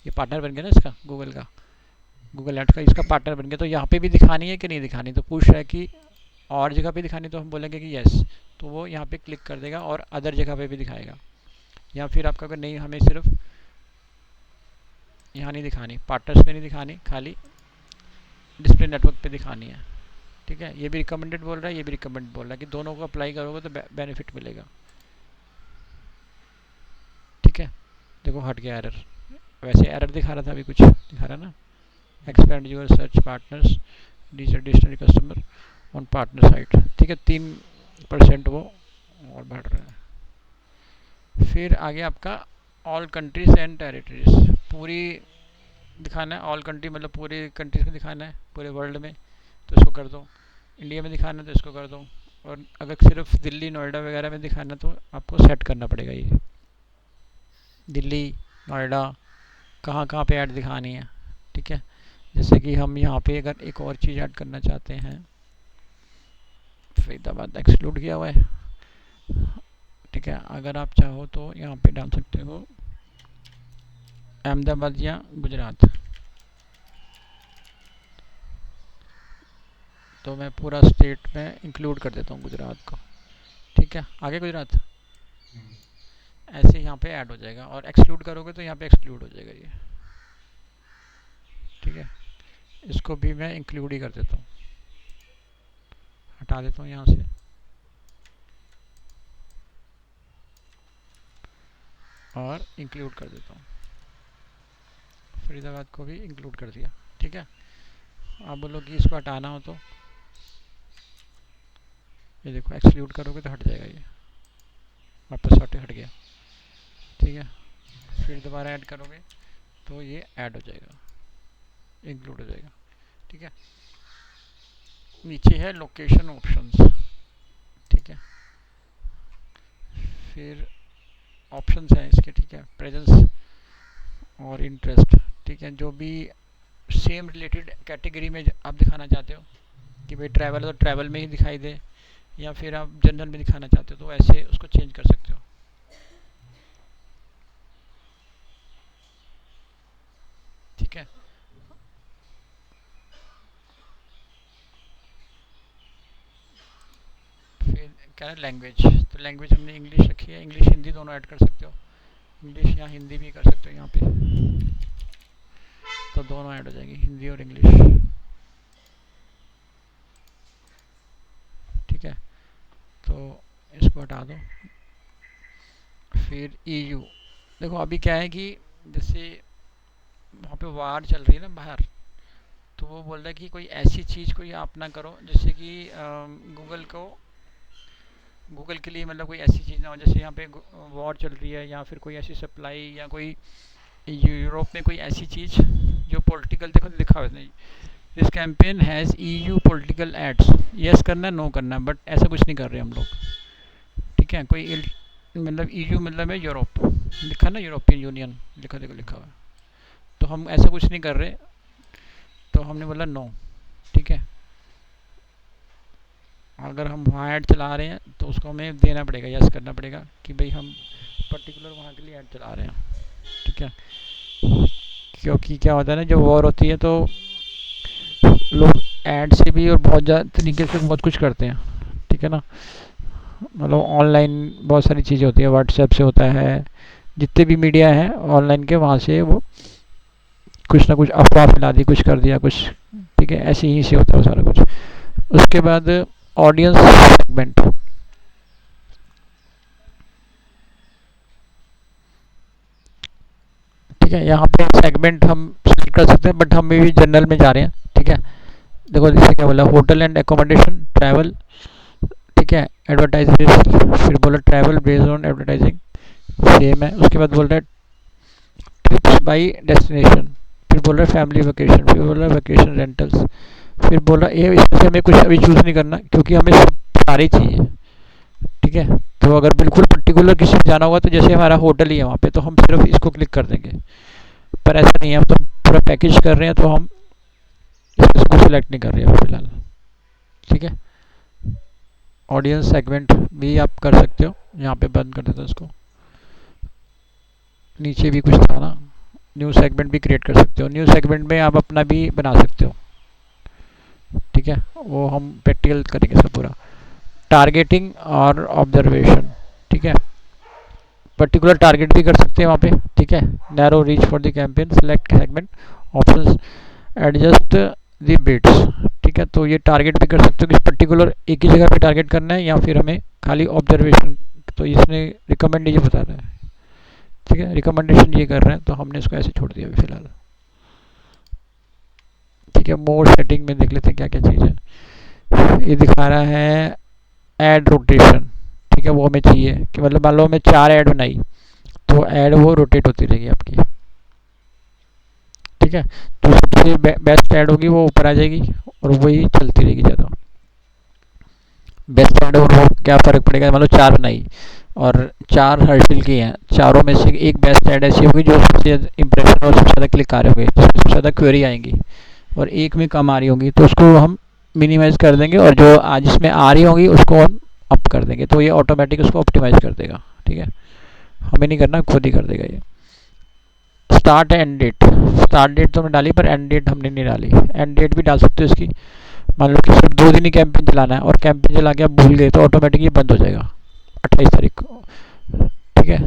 Speaker 1: ये पार्टनर बन गया ना इसका, गूगल का, गूगल एड्स का इसका पार्टनर बन गया। तो यहाँ पे भी दिखानी है कि नहीं दिखानी, तो पूछ रहा है कि और जगह पे दिखानी, तो हम बोलेंगे कि यस, तो वो यहाँ पे क्लिक कर देगा और अदर जगह पे भी दिखाएगा। या फिर आपका अगर नहीं, हमें सिर्फ यहाँ नहीं दिखानी, पार्टनर्स पे नहीं दिखानी, खाली डिस्प्ले नेटवर्क पे दिखानी है, ठीक है। ये भी रिकमेंडेड बोल रहा है, ये भी रिकमेंडेड बोल रहा है कि दोनों को अप्लाई करोगे तो बेनिफिट मिलेगा, ठीक है। देखो हट गया एरर, वैसे एरर दिखा रहा था अभी, कुछ दिखा रहा ना, expand your search partners these additional customer on partner site, ठीक है। 3% वो और बढ़ रहा है। फिर आगे आपका ऑल कंट्रीज एंड टेरिटरीज, पूरी दिखाना है, ऑल कंट्री मतलब पूरी कंट्रीज में दिखाना है, पूरे वर्ल्ड में, तो इसको कर दो। इंडिया में दिखाना है तो इसको कर दो, और अगर सिर्फ दिल्ली नोएडा वगैरह में दिखाना तो आपको सेट करना पड़ेगा ये, दिल्ली नोएडा कहाँ कहाँ पे ऐड दिखानी है, ठीक है। जैसे कि हम यहाँ पे अगर एक और चीज़ ऐड करना चाहते हैं, फरीदाबाद एक्सक्लूड किया हुआ है, ठीक है। अगर आप चाहो तो यहाँ पे डाल सकते हो अहमदाबाद या गुजरात, तो मैं पूरा स्टेट में इंक्लूड कर देता हूँ गुजरात को, ठीक है। आगे गुजरात ऐसे यहाँ पे ऐड हो जाएगा, और एक्सक्लूड करोगे तो यहाँ पे एक्सक्लूड हो जाएगा ये, ठीक है। इसको भी मैं इंक्लूड ही कर देता हूँ, हटा देता हूँ यहाँ से, और इंक्लूड कर देता हूँ, फरीदाबाद को भी इंक्लूड कर दिया, ठीक है। आप बोलो कि इसको हटाना हो तो ये देखो, एक्सक्लूड करोगे तो हट जाएगा ये, वापस हट गया, ठीक है। फिर दोबारा ऐड करोगे तो ये ऐड हो जाएगा, इंक्लूड हो जाएगा, ठीक है। नीचे है लोकेशन ऑप्शंस, ठीक है। फिर ऑप्शंस हैं इसके, ठीक है, प्रेजेंस और इंटरेस्ट, ठीक है। जो भी सेम रिलेटेड कैटेगरी में आप दिखाना चाहते हो कि भाई ट्रैवल है तो ट्रैवल में ही दिखाई दे, या फिर आप जनरल में दिखाना चाहते हो तो ऐसे उसको चेंज कर सकते हो, ठीक है। फिर क्या है लैंग्वेज, तो लैंग्वेज हमने इंग्लिश रखी है, इंग्लिश हिंदी दोनों ऐड कर सकते हो, इंग्लिश या हिंदी भी कर सकते हो यहाँ पे, तो दोनों ऐड हो जाएंगी, हिंदी और इंग्लिश, ठीक है। तो इसको हटा दो। फिर EU, देखो अभी क्या है कि जैसे वहाँ पे वार चल रही है ना बाहर, तो वो बोल रहा है कि कोई ऐसी चीज़ कोई आप ना करो जैसे कि गूगल को, गूगल के लिए मतलब कोई ऐसी चीज़ ना हो, जैसे यहाँ पे वॉर चल रही है या फिर कोई ऐसी सप्लाई या कोई यूरोप में कोई ऐसी चीज़ जो पॉलिटिकल, देखो लिखा हुआ है this campaign has EU political ads, yes करना है नो करना है, बट ऐसा कुछ नहीं कर रहे हम लोग, ठीक है। कोई मतलब EU मतलब है यूरोप, लिखा ना यूरोपियन यूनियन, लिखा देखो लिखा हुआ है, तो हम ऐसा कुछ नहीं कर रहे, तो हमने बोला नो, ठीक है। अगर हम वहाँ ऐड चला रहे हैं तो उसको हमें देना पड़ेगा, यस करना पड़ेगा कि भाई हम पर्टिकुलर वहाँ के लिए ऐड चला रहे हैं, ठीक है। क्योंकि क्या होता है ना, जब वॉर होती है तो लोग ऐड से भी और बहुत ज़्यादा तरीके से बहुत कुछ करते हैं, ठीक है ना। मतलब ऑनलाइन बहुत सारी चीज़ें होती है, व्हाट्सएप से होता है, जितने भी मीडिया हैं ऑनलाइन के, वहाँ से वो कुछ ना कुछ अफवाह फैला दी, कुछ कर दिया कुछ, ठीक है, ऐसे ही से होता है सारा कुछ। उसके बाद ऑडियंस सेगमेंट, ठीक है। यहाँ पे सेगमेंट हम सेलेक्ट कर सकते हैं, बट हम भी जनरल में जा रहे हैं, ठीक है। देखो जैसे क्या बोला, होटल एंड एकोमोडेशन, ट्रैवल, ठीक है, एडवर्टाइजमेंट, फिर बोला travel based on advertising, same है। उसके बाद बोल रहा है ट्रिप्स बाई डेस्टिनेशन, फिर बोल रहा है फैमिली वेकेशन, फिर बोल रहा है वेकेशन रेंटल्स, फिर बोल रहा है ये, इससे हमें कुछ अभी चूज़ नहीं करना क्योंकि हमें सब सारी चाहिए, ठीक है। तो अगर बिल्कुल पर्टिकुलर किसी को जाना होगा तो जैसे हमारा होटल ही है वहाँ पे, तो हम सिर्फ इसको क्लिक कर देंगे, पर ऐसा नहीं है, हम तो पूरा पैकेज कर रहे हैं, तो हम इसको सिलेक्ट नहीं कर रहे हैं फिलहाल, ठीक है। ऑडियंस सेगमेंट भी आप कर सकते हो, यहाँ पे बंद कर देता हूँ इसको। नीचे भी कुछ था ना, न्यू सेगमेंट भी क्रिएट कर सकते हो, न्यू सेगमेंट में आप अपना भी बना सकते हो, ठीक है। वो हम प्रैक्टिकल करेंगे इसका पूरा। टारगेटिंग और ऑब्जर्वेशन, ठीक है, पर्टिकुलर टारगेट भी कर सकते हैं वहाँ पे, ठीक है। Narrow reach for the campaign, select segment options, adjust the bits, ठीक है। तो ये टारगेट भी कर सकते हो कि पर्टिकुलर एक ही जगह पे टारगेट करना है या फिर हमें खाली ऑब्जर्वेशन, तो इसने रिकमेंड ये बता रहा है, ठीक है, रिकमेंडेशन ये कर रहे हैं, तो हमने इसको ऐसे छोड़ दिया अभी फिलहाल, ठीक है। मोड सेटिंग में देख लेते हैं क्या क्या चीज़ है। ये दिखा रहा है ऐड रोटेशन, ठीक है, वो हमें चाहिए कि मतलब मान लो हमें 4 ऐड बनाई तो ऐड वो रोटेट होती रहेगी आपकी, ठीक है। तो सबसे बेस्ट ऐड होगी वो ऊपर आ जाएगी और वही चलती रहेगी ज़्यादा। बेस्ट ऐड और वो क्या फ़र्क पड़ेगा, मान लो 4 बनाई और 4 हर्षिल की हैं, चारों में से एक बेस्ट ऐड ऐसी होगी जो सबसे इंप्रेशन और सबसे ज़्यादा क्लिक आ रहे होंगे, सबसे ज़्यादा क्वेरी आएंगी, और एक में कम आ रही होंगी तो उसको हम मिनिमाइज़ कर देंगे, और जो आज इसमें आ रही होंगी उसको हम अप कर देंगे, तो ये ऑटोमेटिक उसको ऑप्टिमाइज़ कर देगा, ठीक है। हमें नहीं करना, खुद ही कर देगा ये। Start and date, start date तो हमने डाली पर एंड डेट हमने नहीं डाली, एंड डेट भी डाल सकते हो इसकी। मान लो कि सिर्फ 2 दिन ही कैंपेन चलाना है और कैंपेन चला के आप भूल गए तो ऑटोमेटिक ये बंद हो जाएगा 28 तारीख को, ठीक है,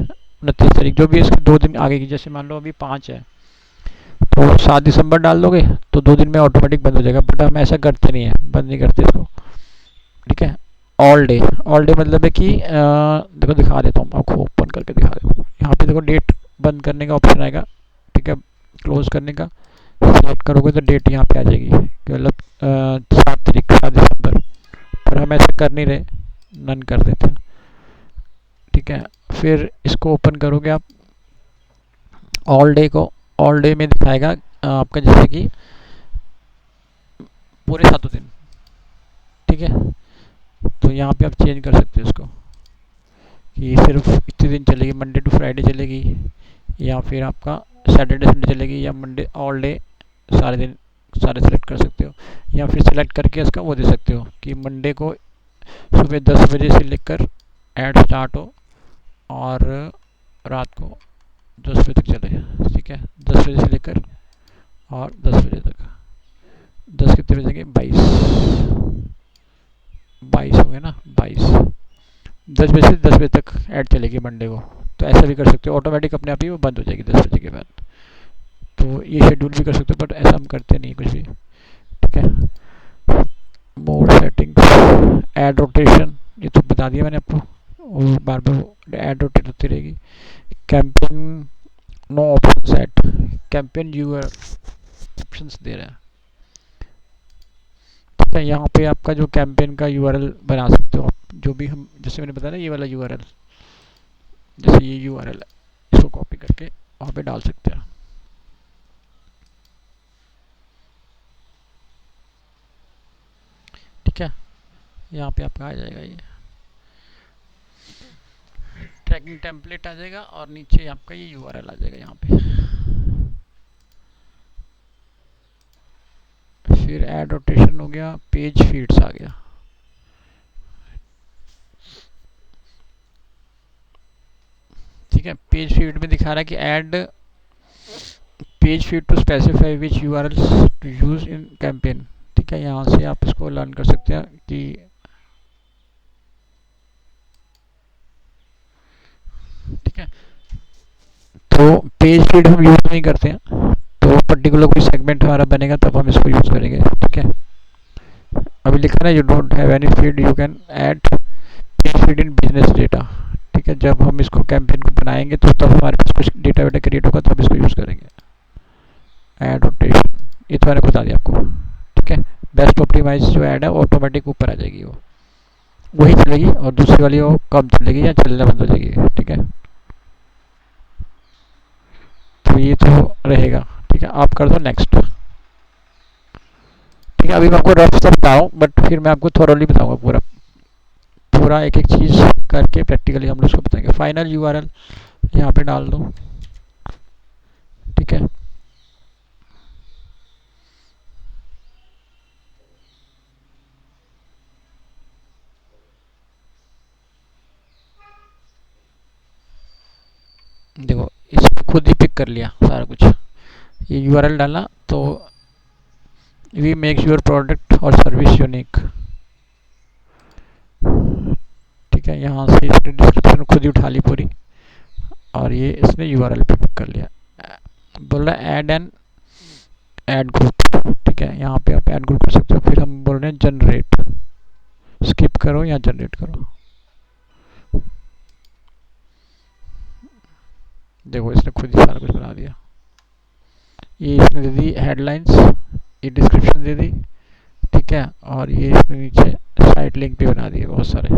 Speaker 1: 29 तारीख, जो भी इसके 2 दिन आगे की, जैसे मान लो अभी 5 है तो 7 दिसंबर डाल दोगे तो 2 दिन में ऑटोमेटिक बंद हो जाएगा, बट हम ऐसा करते नहीं है, बंद नहीं करते इसको, ठीक है। ऑल डे, ऑल डे मतलब है कि देखो दिखा देता हूँ आपको, ओपन करके दिखा देता हूँ। यहाँ पे देखो डेट बंद करने का ऑप्शन आएगा, ठीक है, क्लोज करने का, सेलेक्ट करोगे तो डेट यहाँ पे आ जाएगी, मतलब 7 तारीख 7 दिसंबर, पर हम ऐसा कर नहीं रहे, नन कर देते हैं, ठीक है। फिर इसको ओपन करोगे आप, ऑल डे को, ऑल डे में दिखाएगा आपका जैसे कि पूरे 7 दिन, ठीक है। तो यहाँ पे आप चेंज कर सकते हो इसको कि सिर्फ इतने दिन चलेगी, मंडे टू फ्राइडे चलेगी, या फिर आपका सैटरडे संडे चलेगी, या मंडे ऑल डे सारे दिन, सारे सेलेक्ट कर सकते हो, या फिर सेलेक्ट करके इसका वो दे सकते हो कि मंडे को सुबह 10 बजे से लेकर ऐड स्टार्ट हो और रात को 10 बजे तक चले, ठीक है, 10 बजे से लेकर और 10 बजे तक, 10 कितने बजे के 22 हो गए ना, 22, 10 बजे से 10 बजे तक ऐड चलेगी मंडे को, तो ऐसा भी कर सकते हो, ऑटोमेटिक अपने आप ही वो बंद हो जाएगी 10 बजे के बाद। तो ये शेड्यूल भी कर सकते हो, बट ऐसा हम करते नहीं कुछ भी, ठीक है। मोड सेटिंग्स, ऐड रोटेशन, ये तो बता दिया मैंने आपको, वो बार बार ऐड रोटेट होती रहेगी। Campaign no option set, campaign your options दे रहा है, ठीक है, यहाँ पे आपका जो कैंपेन का यूआरएल बना सकते हो आप, जो भी हम जैसे मैंने बताया ना ये वाला यूआरएल, जैसे ये यूआरएल है, इसको कॉपी करके वहाँ पे डाल सकते हैं। ठीक है, यहाँ पे आपका आ जाएगा ये ट्रैकिंग टेम्पलेट आ जाएगा और नीचे आपका ये यूआरएल आ जाएगा यहाँ पे। फिर ऐड रोटेशन हो गया, पेज फीड्स आ गया। ठीक है, पेज फीड में दिखा रहा है कि add page feed to specify which URLs to use in campaign. ठीक है, यहाँ से आप इसको लर्न कर सकते हैं कि ठीक है, तो पेज फीड हम यूज नहीं करते हैं, तो पर्टिकुलर कोई सेगमेंट हमारा बनेगा तब हम इसको यूज करेंगे। ठीक है, अभी लिखा है you don't have any feed you can add page feed in business data. ठीक है, जब हम इसको कैंपेन को बनाएंगे तो तब हमारे पास कुछ डेटा वेटा क्रिएट होगा तब इसको यूज करेंगे। ऐड रोटेशन ये तो मैंने बता दिया आपको। ठीक है, बेस्ट ऑप्टिमाइज जो ऐड है ऑटोमेटिक ऊपर आ जाएगी, वो वही चलेगी, और दूसरी वाली वो कम चलेगी या चलना बंद हो जाएगी। ठीक है, तो ये तो रहेगा। ठीक है, आप कर दो नेक्स्ट। ठीक है, अभी मैं आपको रफ सा बता रहा हूँ, बट फिर मैं आपको थोरोली बताऊंगा पूरा पूरा एक एक चीज़ करके प्रैक्टिकली हम लोग उसको बताएंगे। फाइनल यूआरएल यहाँ पे डाल दो। ठीक है, देखो इसको खुद ही पिक कर लिया सारा कुछ। ये यूआरएल डाला तो वी मेक्स योर प्रोडक्ट और सर्विस यूनिक। ठीक है, यहाँ से इसने डिस्क्रिप्शन खुद ही उठा ली पूरी, और ये इसने यूआरएल पे पिक कर लिया। बोल रहा है ऐड एन ऐड ग्रुप। ठीक है, यहाँ पे आप ऐड ग्रुप कर सकते हो। फिर हम बोल रहे हैं जनरेट, स्किप करो या जनरेट करो। देखो इसने खुद ही सारा कुछ बना दिया। ये इसने दे दी हेडलाइंस, ये डिस्क्रिप्शन दे दी। ठीक है, और ये इसने नीचे साइट लिंक भी बना दिए बहुत सारे।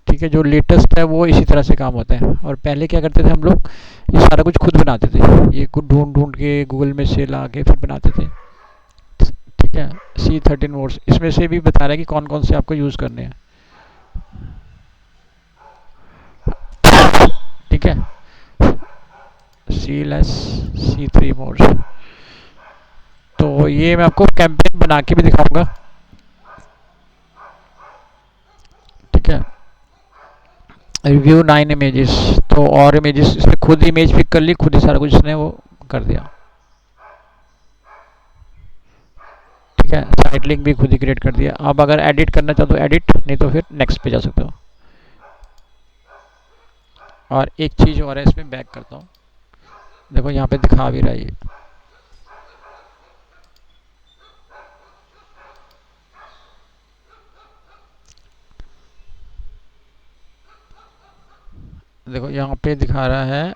Speaker 1: ठीक है, जो लेटेस्ट है वो इसी तरह से काम होता है, और पहले क्या करते थे हम लोग, ये सारा कुछ खुद बनाते थे, ये कुछ ढूंढ ढूंढ के गूगल में से ला के फिर बनाते थे। ठीक है, C13 मोड्स इसमें से भी बता रहा है कि कौन कौन से आपको यूज़ करने हैं। ठीक है, C3 मोड्स, तो ये मैं आपको कैंपेन बना के भी दिखाऊंगा। ठीक है, रिव्यू 9 इमेजेस, तो और इमेजेस इसने खुद इमेज पिक कर ली, खुद ही सारा कुछ इसने वो कर दिया। ठीक है, साइट लिंक भी खुद ही क्रिएट कर दिया। अब अगर एडिट करना चाहो तो एडिट, नहीं तो फिर नेक्स्ट पे जा सकते हो। और एक चीज़ और है, इसमें बैक करता हूँ, देखो यहाँ पे दिखा भी रहा है ये। देखो यहाँ पे दिखा रहा है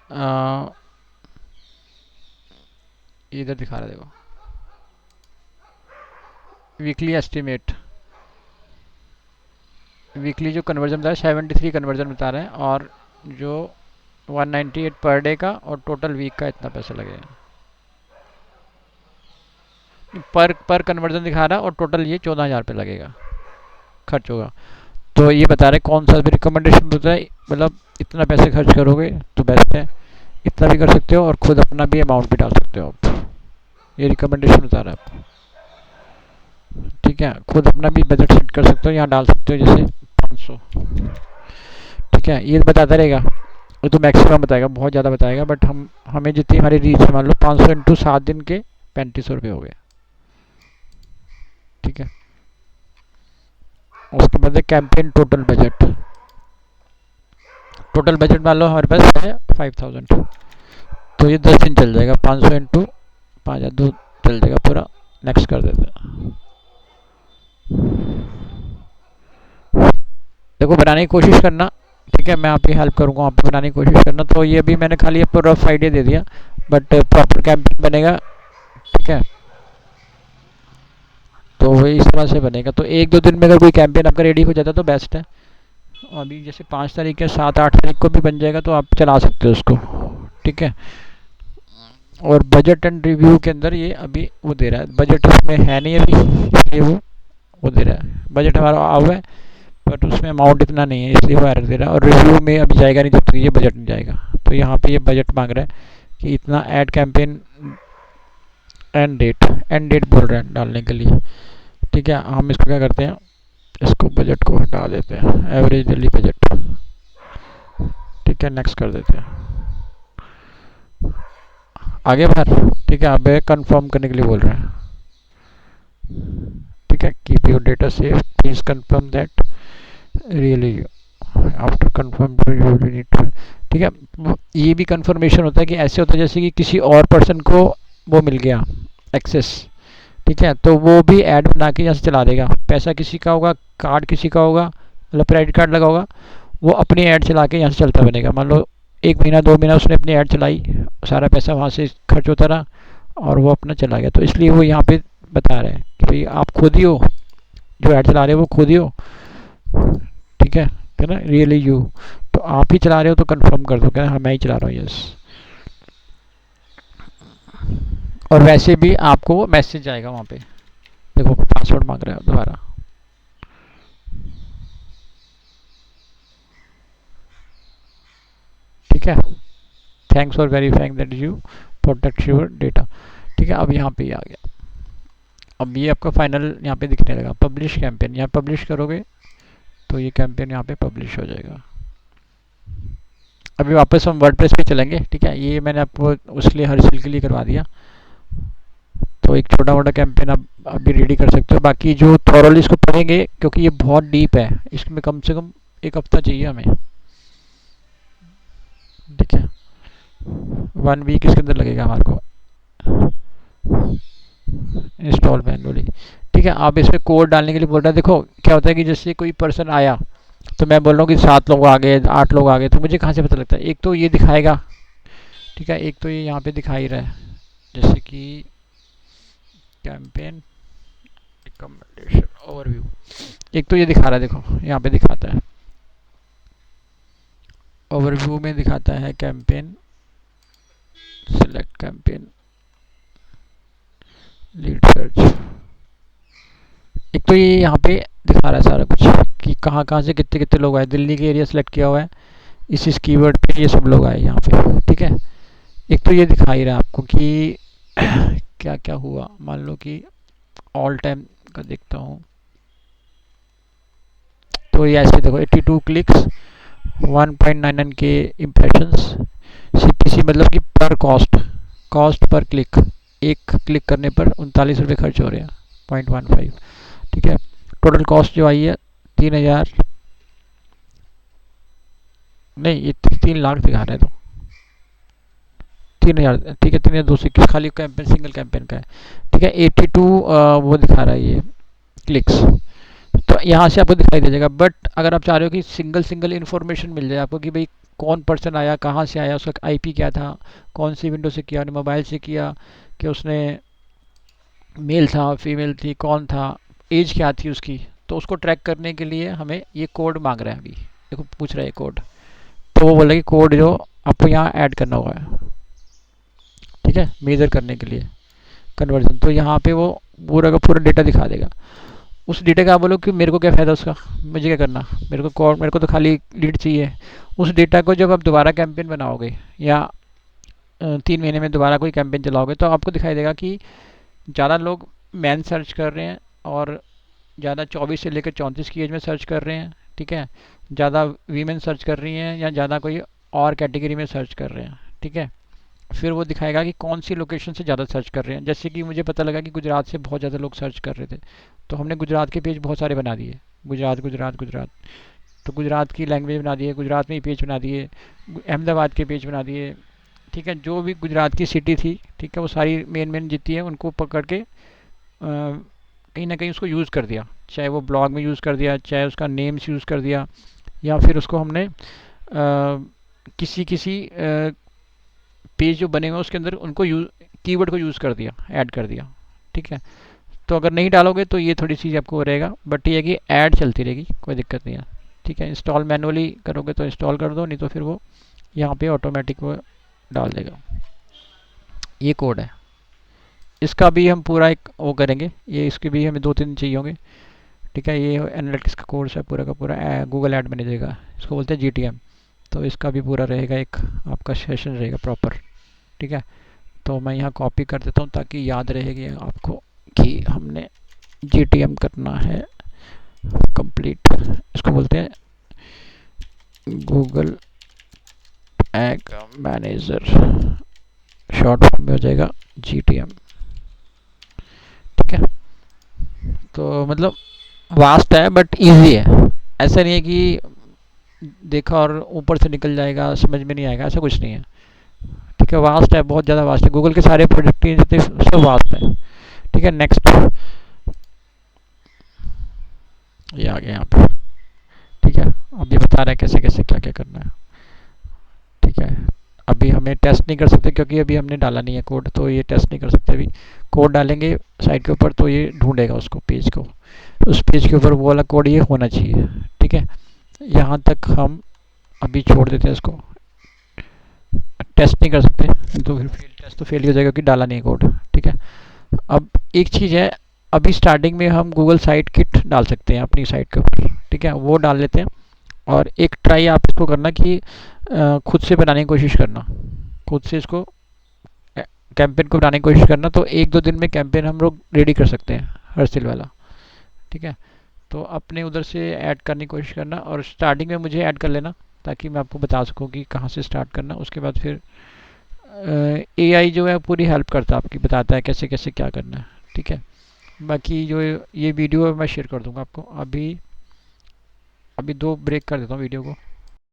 Speaker 1: इधर दिखा रहा है, देखो वीकली एस्टिमेट, वीकली जो कन्वर्जन बता रहा है 73 कन्वर्जन बता रहे हैं, और जो 198 पर डे का, और टोटल वीक का इतना पैसा लगेगा। पर कन्वर्जन दिखा रहा है, और टोटल ये 14,000 पे लगेगा, खर्च होगा। तो ये बता रहे कौन सा भी रिकमेंडेशन होता है, मतलब इतना पैसे खर्च करोगे तो बेस्ट है, इतना भी कर सकते हो, और खुद अपना भी अमाउंट भी डाल सकते हो आप। ये रिकमेंडेशन बता रहा है आपको। ठीक है, खुद अपना भी बजट सेट कर सकते हो, यहाँ डाल सकते हो जैसे 500। ठीक है, ये बताता रहेगा, ये तो मैक्सिमम बताएगा, बहुत ज़्यादा बताएगा, बट हमें जितनी हमारी रीच है, मान लो 500 इंटू 7 दिन के 3500 रुपये हो गए। ठीक है, उसके बाद है campaign total budget. Total budget मान लो हमारे पास है 5000, तो ये 10 दिन चल जाएगा। 500 इंटू 5,2 चल जाएगा पूरा। नेक्स्ट कर देते हैं। देखो बनाने की कोशिश करना, ठीक है, मैं आपकी हेल्प करूँगा, आप बनाने की कोशिश करना। तो ये अभी मैंने खाली आपको रफ आइडिया दे दिया, बट प्रॉपर कैंपेन बनेगा ठीक है, तो वही इस तरह से बनेगा। तो एक दो दिन में अगर कोई कैंपेन आपका रेडी हो जाता तो बेस्ट है। अभी जैसे 5 तारीख या 7-8 तारीख को भी बन जाएगा तो आप चला सकते हो उसको, ठीक है। और बजट एंड रिव्यू के अंदर ये अभी वो दे रहा है, बजट इसमें है नहीं अभी, इसलिए वो दे रहा है। बजट हमारा आ हुआ है बट उसमें अमाउंट इतना नहीं है, इसलिए वो एरर दे रहा है। और रिव्यू में अभी जाएगा नहीं जब तक ये बजट नहीं जाएगा। तो यहाँ पे ये बजट मांग रहा है कि इतना ऐड कैंपेन एंड डेट बोल रहा है डालने के लिए, ठीक है। हम इसको क्या करते हैं, इसको बजट को हटा देते हैं, एवरेज डेली बजट, ठीक है, नेक्स्ट कर देते हैं, आगे बाहर, ठीक है। अब कंफर्म करने के लिए बोल रहे हैं, ठीक है। Keep your data safe, please confirm that really after confirm you need to, ठीक है। ये भी कंफर्मेशन होता है कि ऐसे होता है जैसे कि किसी और पर्सन को वो मिल गया एक्सेस, ठीक है, तो वो भी ऐड बना के यहाँ से चला देगा। पैसा किसी का होगा, कार्ड किसी का होगा, मतलब क्रेडिट कार्ड लगा होगा, वो अपनी ऐड चला के यहाँ से चलता बनेगा। मान लो 1 महीना 2 महीना उसने अपनी ऐड चलाई, सारा पैसा वहाँ से खर्च होता रहा और वो अपना चला गया। तो इसलिए वो यहाँ पे बता रहे हैं कि भाई आप खुद ही हो जो ऐड चला रहे हो, वो खुद ही हो, ठीक है ना, रियली यू। तो आप ही चला रहे हो तो कंफर्म कर दो, क्या हाँ मैं ही चला रहा हूँ, यस। और वैसे भी आपको वो मैसेज आएगा वहाँ पे, देखो पासवर्ड मांग रहा है दोबारा, ठीक है। Thanks for verifying that you protect your data, ठीक है। अब यहाँ पे ही आ गया। अब ये आपका फाइनल यहाँ पे दिखने लगा, पब्लिश कैंपेन। यहाँ पब्लिश करोगे तो ये कैंपेन यहाँ पे पब्लिश हो जाएगा। अभी वापस हम वर्डप्रेस पे चलेंगे, ठीक है। ये मैंने आपको उसके लिए हर्षल के लिए करवा दिया। तो एक छोटा मोटा कैंपेन आप अभी रेडी कर सकते हो। बाकी जो थॉरली इसको पढ़ेंगे, क्योंकि ये बहुत डीप है, इसमें कम से कम 1 हफ्ता चाहिए हमें, ठीक है। 1 वीक इसके अंदर लगेगा हमारे को इंस्टॉल मैनुअली, ठीक है। आप इसमें कोड डालने के लिए बोल रहा है। देखो क्या होता है कि जैसे कोई पर्सन आया तो मैं बोल रहा हूँ कि 7 लोग आ गए, 8 लोग आ गए, तो मुझे कहाँ से पता लगता है? एक तो ये दिखाएगा, ठीक है, एक तो ये यहाँ पे दिखा ही रहा है, जैसे कि कैंपेन रिकमेंडेशन ओवरव्यू, एक तो ये दिखा रहा है, देखो यहाँ पे दिखाता है, ओवरव्यू में दिखाता है campaign, select campaign, lead search. एक तो ये यहाँ पे दिखा रहा है सारा कुछ कि कहाँ कहाँ से कितने कितने लोग आए। दिल्ली के एरिया सेलेक्ट किया हुआ है, इस कीवर्ड पे ये सब लोग आए यहाँ पे, ठीक है। एक तो ये दिखा ही रहा है आपको कि क्या क्या हुआ। मान लो कि ऑल टाइम का देखता हूँ तो ये ऐसे देखो 82 क्लिक्स, 1.99 के इम्प्रेशंस, सीपीसी मतलब कि पर कॉस्ट पर क्लिक, एक क्लिक करने पर 39 रुपये खर्च हो रहे हैं, 0.15, ठीक है। टोटल कॉस्ट जो आई है 3,000 नहीं, ये 3 लाख दिखा रहा है, तो 3,000, ठीक है, 3,221 खाली कैंपेन, सिंगल कैंपेन का है, ठीक है। 82 वो दिखा रहा है ये क्लिक्स, तो यहाँ से आपको दिखाई दे जाएगा। बट अगर आप चाह रहे हो कि सिंगल सिंगल इन्फॉर्मेशन मिल जाए आपको कि भाई कौन पर्सन आया, कहाँ से आया, उसका आईपी क्या था, कौन सी विंडो से किया, मोबाइल से किया, कि उसने मेल था फीमेल थी, कौन था, एज क्या थी उसकी, तो उसको ट्रैक करने के लिए हमें ये कोड मांग रहा है। अभी देखो पूछ रहा है कोड, तो वो बोला कि कोड जो आपको यहाँ ऐड करना होगा, ठीक है, मेजर करने के लिए कन्वर्जन। तो यहाँ पे वो पूरा का पूरा डेटा दिखा देगा। उस डेटा का आप बोलो कि मेरे को क्या फ़ायदा उसका, मुझे क्या करना, मेरे को तो खाली लीड चाहिए। उस डेटा को जब आप दोबारा कैंपेन बनाओगे या 3 महीने में दोबारा कोई कैंपेन चलाओगे तो आपको दिखाई देगा कि ज़्यादा लोग मैन सर्च कर रहे हैं और ज़्यादा 24 से लेकर 34 की एज में सर्च कर रहे हैं, ठीक है। ज़्यादा वीमेन सर्च कर रही हैं या ज़्यादा कोई और कैटेगरी में सर्च कर रहे हैं, ठीक है। फिर वो दिखाएगा कि कौन सी लोकेशन से ज़्यादा सर्च कर रहे हैं। जैसे कि मुझे पता लगा कि गुजरात से बहुत ज़्यादा लोग सर्च कर रहे थे, तो हमने गुजरात के पेज बहुत सारे बना दिए, गुजरात गुजरात गुजरात, तो गुजरात की लैंग्वेज बना दिए, गुजरात में ही पेज बना दिए, अहमदाबाद के पेज बना दिए, ठीक है। जो भी गुजरात की सिटी थी, ठीक है, वो सारी मेन मेन जितनी है उनको पकड़ के कहीं ना कहीं उसको यूज़ कर दिया, चाहे वो ब्लॉग में यूज़ कर दिया, चाहे उसका नेम्स यूज़ कर दिया, या फिर उसको हमने किसी किसी पेज जो बने हुए हैं उसके अंदर उनको यूज़ कीवर्ड को यूज़ कर दिया, ऐड कर दिया, ठीक है। तो अगर नहीं डालोगे तो ये थोड़ी सी आपको रहेगा, बट ये है कि ऐड चलती रहेगी, कोई दिक्कत नहीं है, ठीक है। इंस्टॉल मैनुअली करोगे तो इंस्टॉल कर दो, नहीं तो फिर वो यहाँ पे ऑटोमेटिक वो डाल देगा। ये कोड है, इसका भी हम पूरा एक वो करेंगे, ये इसके भी हमें 2-3 चाहिए होंगे, ठीक है। ये एनालिटिक्स का कोर्स है पूरा का पूरा, गूगल एड मैनेजर का, इसको बोलते हैं GTM। तो इसका भी पूरा रहेगा, एक आपका सेशन रहेगा प्रॉपर, ठीक है। तो मैं यहाँ कॉपी कर देता हूँ ताकि याद रहेगी आपको कि हमने GTM करना है कंप्लीट। इसको बोलते हैं Google egg manager, short form में हो जाएगा GTM, ठीक है। तो मतलब वास्ट है बट इजी है, ऐसा नहीं है कि देखा और ऊपर से निकल जाएगा, समझ में नहीं आएगा, ऐसा कुछ नहीं है, ठीक है। वास्ट है, बहुत ज़्यादा वास्ट है, गूगल के सारे प्रोजेक्ट जितने सब वास्ट है, ठीक है। नेक्स्ट, ये आ गया यहाँ पे, ठीक है। अब ये बता रहा है कैसे कैसे क्या क्या करना है, ठीक है। अभी हमें टेस्ट नहीं कर सकते क्योंकि अभी हमने डाला नहीं है कोड, तो ये टेस्ट नहीं कर सकते। अभी कोड डालेंगे साइट के ऊपर तो ये ढूंढेगा उसको, पेज को, उस पेज के ऊपर वो वाला कोड ये होना चाहिए, ठीक है। यहाँ तक हम अभी छोड़ देते हैं इसको, टेस्ट नहीं कर सकते तो फिर टेस्ट तो फेल ही हो जाएगा क्योंकि डाला नहीं कोड, ठीक है। अब एक चीज़ है, अभी स्टार्टिंग में हम गूगल साइट किट डाल सकते हैं अपनी साइट के ऊपर, ठीक है, वो डाल लेते हैं। और एक ट्राई आप इसको करना कि खुद से बनाने की कोशिश करना, खुद से इसको कैंपेन को बनाने की कोशिश करना, तो 1-2 दिन में कैंपेन हम लोग रेडी कर सकते हैं हर सेल वाला, ठीक है। तो अपने उधर से ऐड करने की कोशिश करना और स्टार्टिंग में मुझे ऐड कर लेना ताकि मैं आपको बता सकूं कि कहाँ से स्टार्ट करना। उसके बाद फिर AI जो है पूरी हेल्प करता है आपकी, बताता है कैसे कैसे क्या करना है, ठीक है। बाकी जो ये वीडियो है मैं शेयर कर दूंगा आपको। अभी अभी 2 ब्रेक कर देता हूँ वीडियो को।